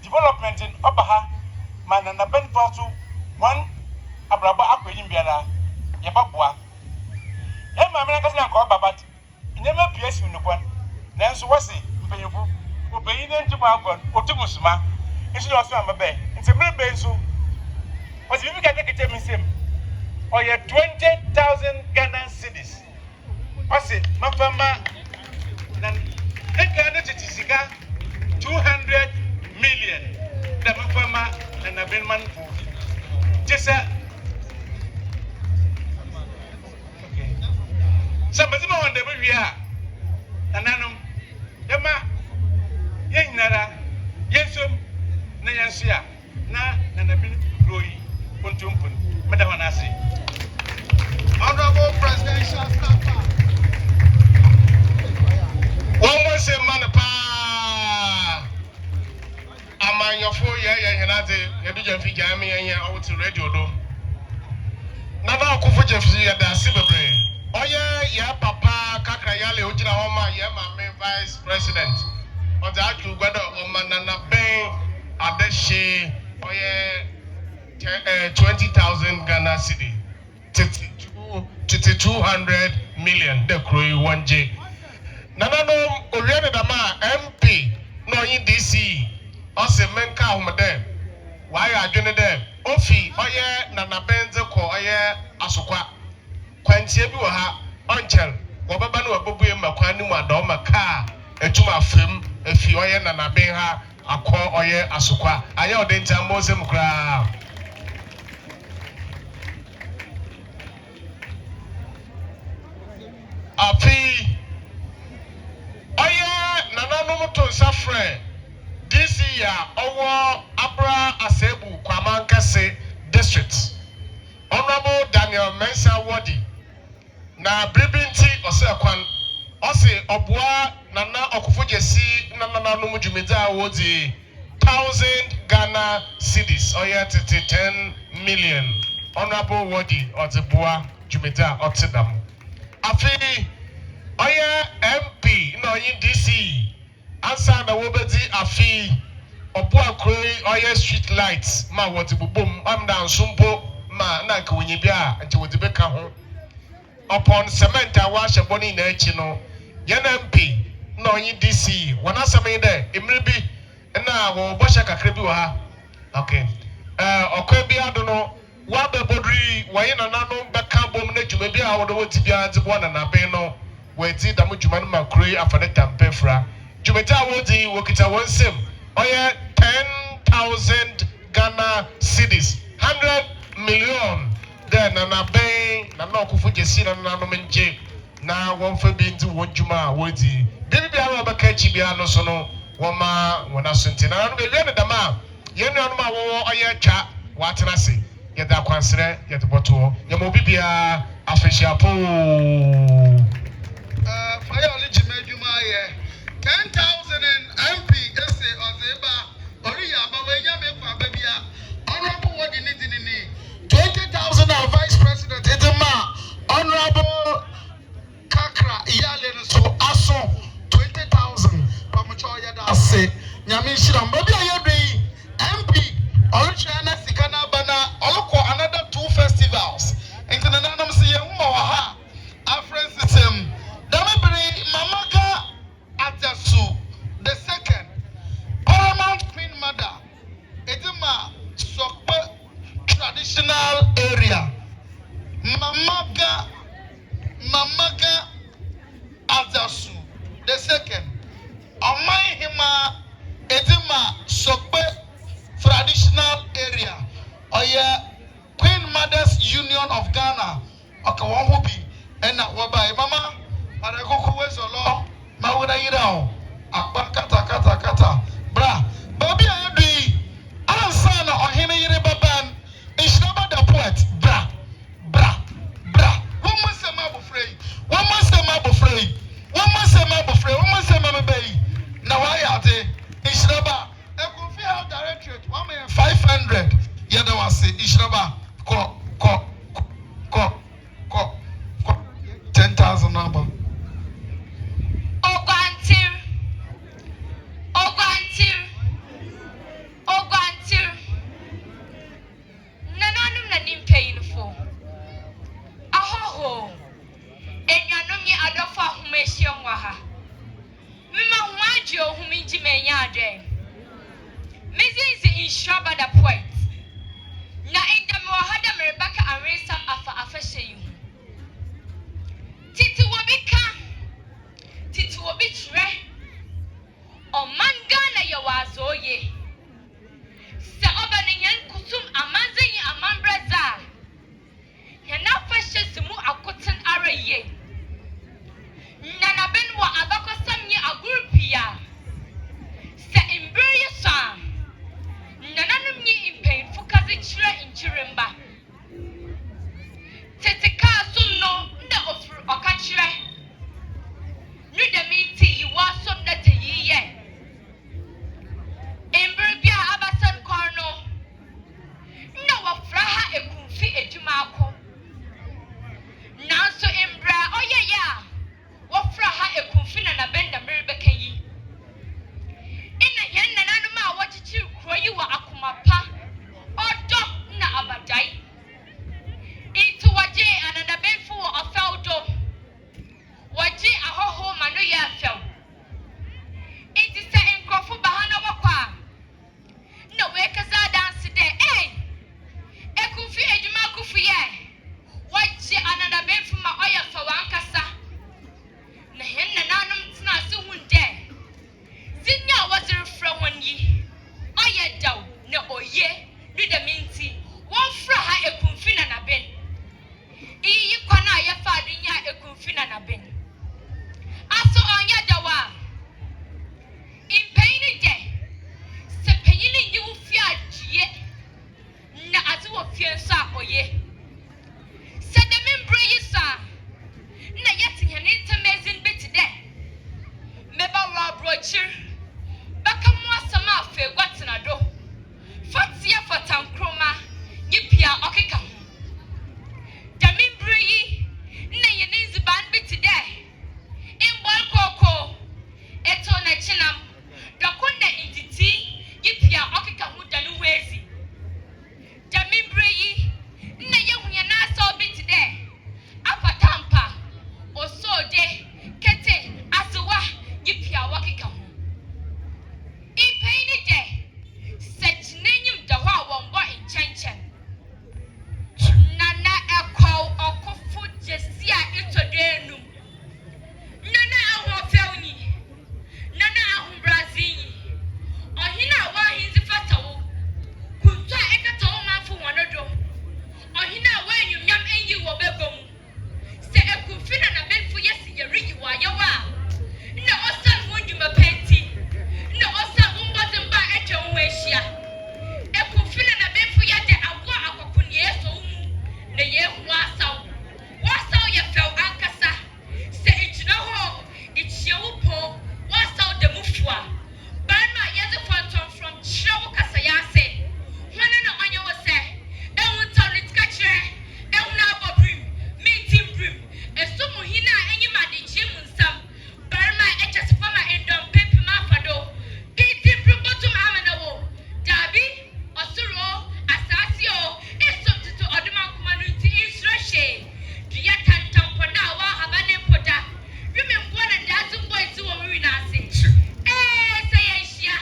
development in Obaha, man and a Ben Pasu, one Abraba Aquadim Biara, Yababua. Emma American Coba, but never pierce in the one. Nancy was it, obeying to Malcolm, or to Musma. It's not some bay. It's a mere benzo. But if you can take it to him, or your 20,000 Ghana cities. What's it, Mafama? Then, 200 million. The Mafama and a Benman for just a okay. Somebody on the way here. And Nanum, Yama, Yanara, Yensum, Nayansia, Nanabin, Glory, Mpuntuhemaa, Madam Anasi. Honorable Presidential Staffer. One more say manapa. Among your 4 years, and I say, you don't think I'm here out to radio. Nana Kufu Jeffrey at the Sibabre. Oh, yeah, Papa Kakayale, Ujina Homa, my main vice president. Or the actual weather of Nanabin, Adeshi, oh, yeah, 20,000 Ghana city. 200 million, the crew 1J. Nanano, Oriana Dama, MP, no in DC. Also, Menka Humade. Why are you there? Ofi, Oye, Nanabenzo, Oye, Asukwa. Quantiabuha, Unchel, Wababano, Abubu, Makwanu, Madoma, Car, a Tuma film, a few Oye, Nanabenha, Aqua, Oye, Asukwa. I know the Tamosem crowd. Afi, Oye, Nananomoto Safre. This year, our Abra Asebu Kwamankase district. Honorable Daniel Mensa Wadi. Na Bribinti Osekwan. Ose Obwa Nana Okufujesi Nana Numujumida Wodi 1,000 Ghana cedis. Oye 10 million. Honorable Wadi Otibua Jumida Otidam. Afi Oye MP no in DC. Answer the Wobedi Afi Obua Kuri Oye street lights. Ma Wotibubum. I'm down Sumpo. Ma Naka Winyibia and Tiwotibeka home. Upon cement, I wash a bonny nature. Yan MP no in DC. When I say there, it may be and now Boshaka Kribuha. Okay. Okay, I don't know. Wabe Bodri, Wayana Nano, Bakabum, maybe I would want to be at one and a beno. Wait, Damujuman Macri after the Tampefra. Jumeta Wodi, Wokita one sim. Oh, yeah, 10,000 Ghana cedis. 100 million. Then, Nanabin, Nanokufu Jesina, Nanomenje. Now, one for being to one Juma, Wodi. Baby, I have a catchy piano sono. Wama, when I sent in. I don't believe the man. Yanama, or your chat, what can I say? Get that consider, get the bottle. Yamobibia, official pool. Fire Legime Juma, 10,000 MP SA or Zeba, Oria, Bawaya, Babia, Honorable what you need in 20,000 our Vice President Edema, Honorable Kakra, Yalen, so Aso, 20,000, Pamachoya, Dase, Yamishiram, Babia, MP, Orichana, Sikana, Bana, Oloko, another 2 festivals, International Siyamuaha, Afro System, Damabri, Mamaka. Atasu, the second Paramount Queen Mother, Edema Sokpe traditional area, Mamaga Atasu, the second Oheneyere, Edema Sokpe traditional area, Oye Queen Mothers Union of Ghana, Okawahubi, and Wabai Mama, Maragoku Wesolo. Mawuna yirao kata bra baby ayedi ansa na Oheneyere baban ishnaba the poet bra one must say mabofrey one must say mabofrey na why ate ishnaba Ekumfi health directorate 1,500 yada wase ishnaba ko 10,000 number. yɛhyia ha. Mema ho agye ohum nti menya adwen. Mezinzi inshaba da point. Na indame wa hada merebaka aresa afa afashe yi. Titi wobika. Titi wobitre. O manga na yawazo ye. Sa oba nyen kusum amanze yi amambraza. Yana fashe simu akoten ara ye. Nanabin wa abakosam ye agurpia. Sa imbiri sa. Nananum ye impen fukazi chire inchirimba. Tetika sunno nda ofru okachire. Nuda miti yiwasom na teyiye. Imbiri bia abasan korno. Na wafraha ekumfi ejumako. Nanso imbra oye ya. Wafraha ekumfi na nabenda miribeke yi. Ina yen nananuma wachichi kroyi wa akumapa. Odo na abadai. Itu waje ananabenfu wa afaudo. Waje ahoho manu ya afau. Iti se inkrofu bahana wakwa. Na weka za dansi de. Ekumfi ejuma kufu ye. Waje ananabenfu ma oya fawankasa. Na yen nananum tina si hunde. Zinya wazir from yi. Oya daw na oye. Nuda minti. Wafraha ekumfi na naben. Iyi kwana ya fadinya ekumfi na naben. Aso onya dawa. Impeni de. Se penyini yi ufia jiye. Na azu wafiensa oye. Se demimbro yisa. Na yeti nyanita mezin biti de. Meba wabrochir. Baka mwasama afe gwatina do. Fatia fatankroma. Yipia okika. Damimbro yi. Na yeninzi ban biti de. Imbol koko. Eto na chinam. Dokunda intiti. Yipia okika hudanu wezi. Damimbro yi. Na yehunya nasa biti de. Apatampa. Osode. Kete. Azuwa. Yipia wakika hu. Ipeini de. Sechinenyum dawa wombo inchenchen. Nana ekwa okufu jesia itodenu. Nana ahofeuni. Nana ahumbrazini. Ohina wa hinzi fatawo. Kuntua ekatawo mafu wanodo. Ohina wa nyumnyam enyi wobegom. Se ekumfina na benfu yesi yerigi wa yawa. Na osan wunjuma penti. Na osan umbazimba eche uweshia. Ekumfina na benfu yate agwa akokuni yeso umu. Na yehu wasaw. Wasaw ye fel ankasa. Se ichina ho. Ichie upo. Wasaw demufua. Barma yezi phantom from Chirawu Kasayase. Wana na onye wose. Ewu taulitka chire. Ewu na abobrim. Meeting brim. Esumu hina enyi madichi munsam. Barma echa sipama endom pepi mafado. Meeting brim botum amanawo. Dabi. Osuro. Asasio. Esum tutu oduma kumanuti insrashe. Duya tantampona wa habane poda. Yume mbwana ndazu mboizi wa mwiri nasi. Sayeshia.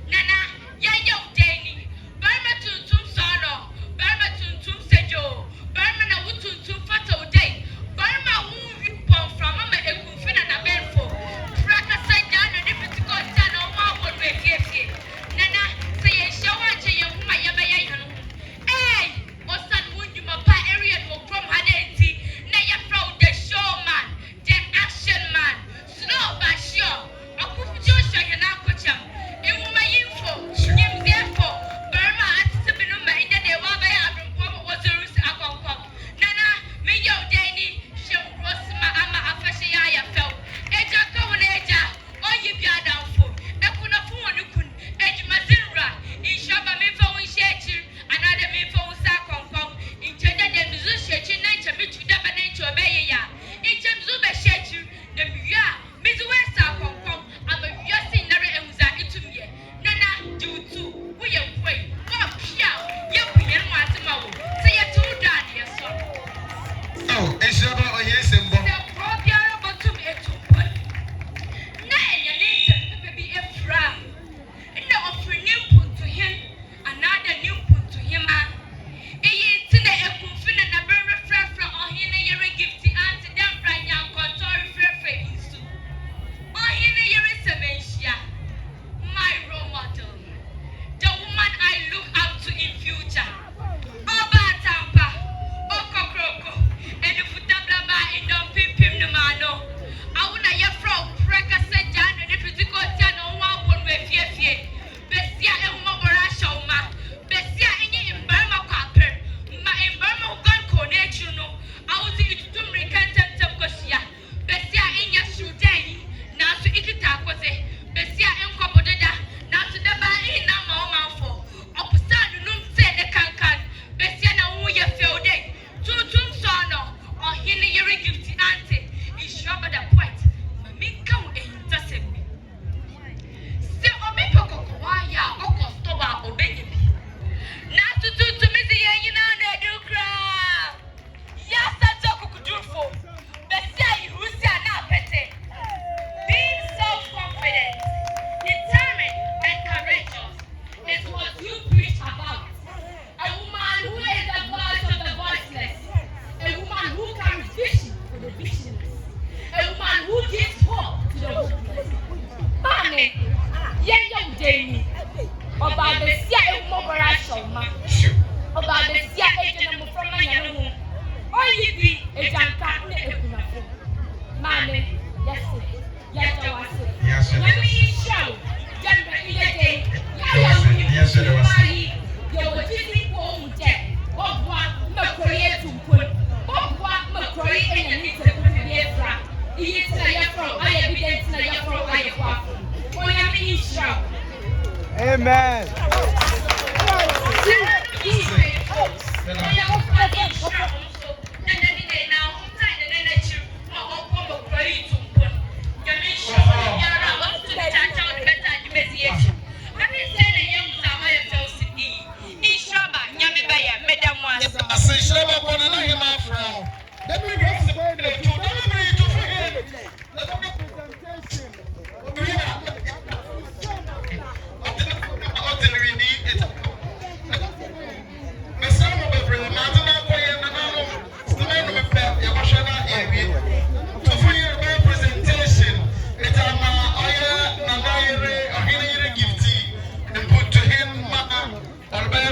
Nana. Yaya udeni. Barma tuntum sono. Barma tuntum sejo. Barma na wutuntum fata udei. Barma wunwi pon from mama ekumfina na benfo. Praka sajano ni bitiko tano wa wodwe fiefie. Nana. Sayeshia wache yehuma yabaya yanu. Osan wunjuma pa area no from hadenti. Na ya fraud the showman. The action man. Slow but sure. Akufu Joshua yana kocham. Ewuma yinfo. Nyimzefo. Barma atisibinu ma inde de wabaya abrimpomo wazirusi akonkom. Nana, miyo deni. Shem rosima ama afashe ya fel. Eja kawune eja. Oyi biadamfo. Ekuna fuwa nukun. Ejumazinra. Inshaba mifo unshechir. Another mifo unsa konkom. Inchenda de mizu shechir na inchamitu daba na inchobeye ya. Inchamzu be shechir. Na miya. Mizu wesa konkom. Ama yasi nare emuza itumye. Nana, jutu. Uye kwe. Wapia. Yepu yenwa asimawo. Say tu dani yaso. Oh, Eshaba Oyesembo. The probiara botum etumpon. Amen.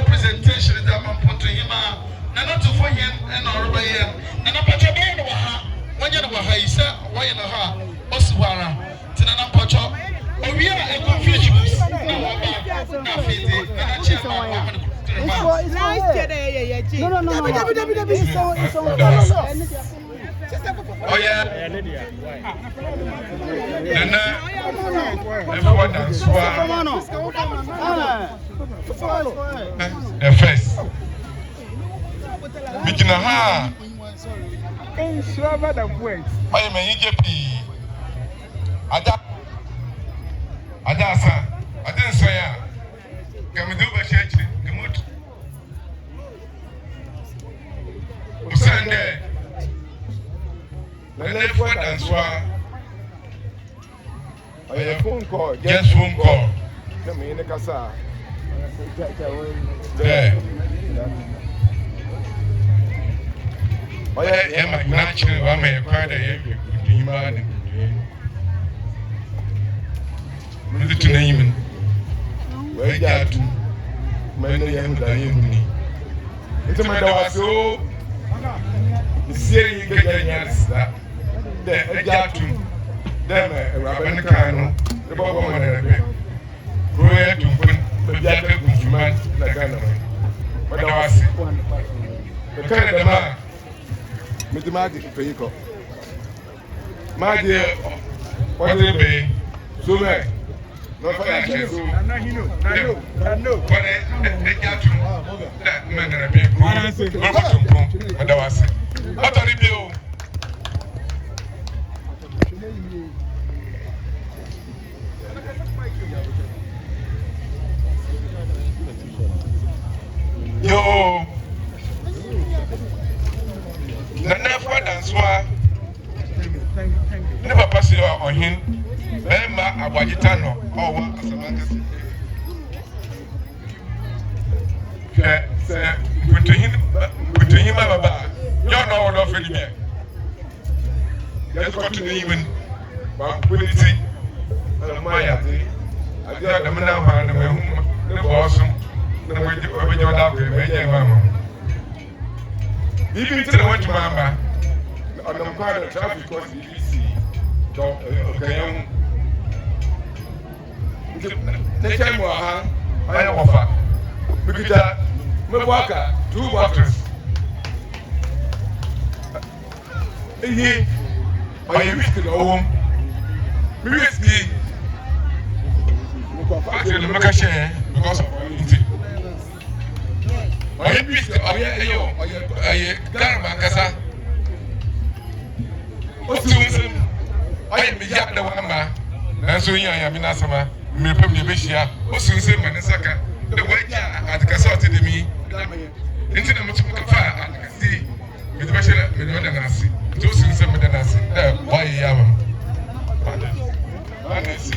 Presentation is Mpuntuhemaa. Nana to for him and our way. Nana Pacha Baha. When you know how he said, why in a ha, Oswara, Tinana Pacha. Oh, we are Ekumfi. It's nice today. Oh yeah. Nana, Efua Dansoa. The first. Mikina ha. I am a EJP. Adasa. I didn't say. Come do a church. Come out. Sunday. Efua Dansoa. I have a phone call. Just phone call. Come in the casa. There. Oh yeah, my natural. I may acquire the demand. Look to name. Where you are to many young Diane. It's a matter of so. The series get that. The Jatu. Them a Rabban Kano. The Bobo and a bit. Go ahead to put the Jatu Gifty like Ghana. But I was the kind of man. Mr. Maggie, Payco. My dear, what will be? So, man. Not for that. I know. What they got to that man and a big one. And I was what are you? Yo, Efua Dansoa. Never pass you on him. Emma Abajitano. Oh, what as a man. Mpuntuhemaa Baba. You know what of it. Let's go to the even. But when it's Maya, I got them now, and the awesome. When you're out there, Mamma. Even to the one to Mamma. On the part of traffic, because you see, okay, next time I offer. Because that, Milwaukee, 2 bottles. Here, I am whiskey home. Whiskey. I tell the Macashe because of it. I am whiskey. I Garabacasa. I am the Yada Wamba. And so I am in Asama. Me pem de beshia o sunse manesaka the waja at kasoti de mi into the mutu kafa at kasi me de beshia me de nasi to sunse me de nasi why yam nasi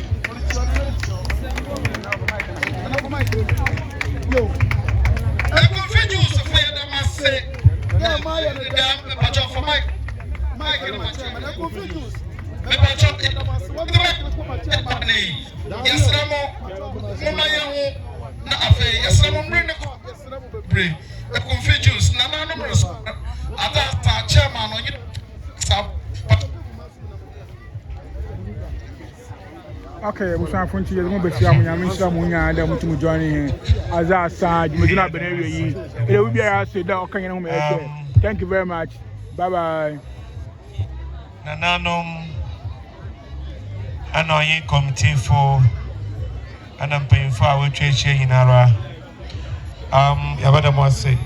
yo Ekumfi juice for the masse na my the patch for Mike Ekumfi juice me patch Yasramo, Mumayo, Nafe, Yasramo, Bring Ekumfi juice, Nana numerous. At that chairman on you. Okay, we shall find you. We'll be seeing you. I'm sure we are going to join you. As I said, you will not be able to. It will be a say that okay, you know. Thank you very much. Bye bye. Nananum. Annoying committee for and I'm paying for our church in Ara. Yabada Mose,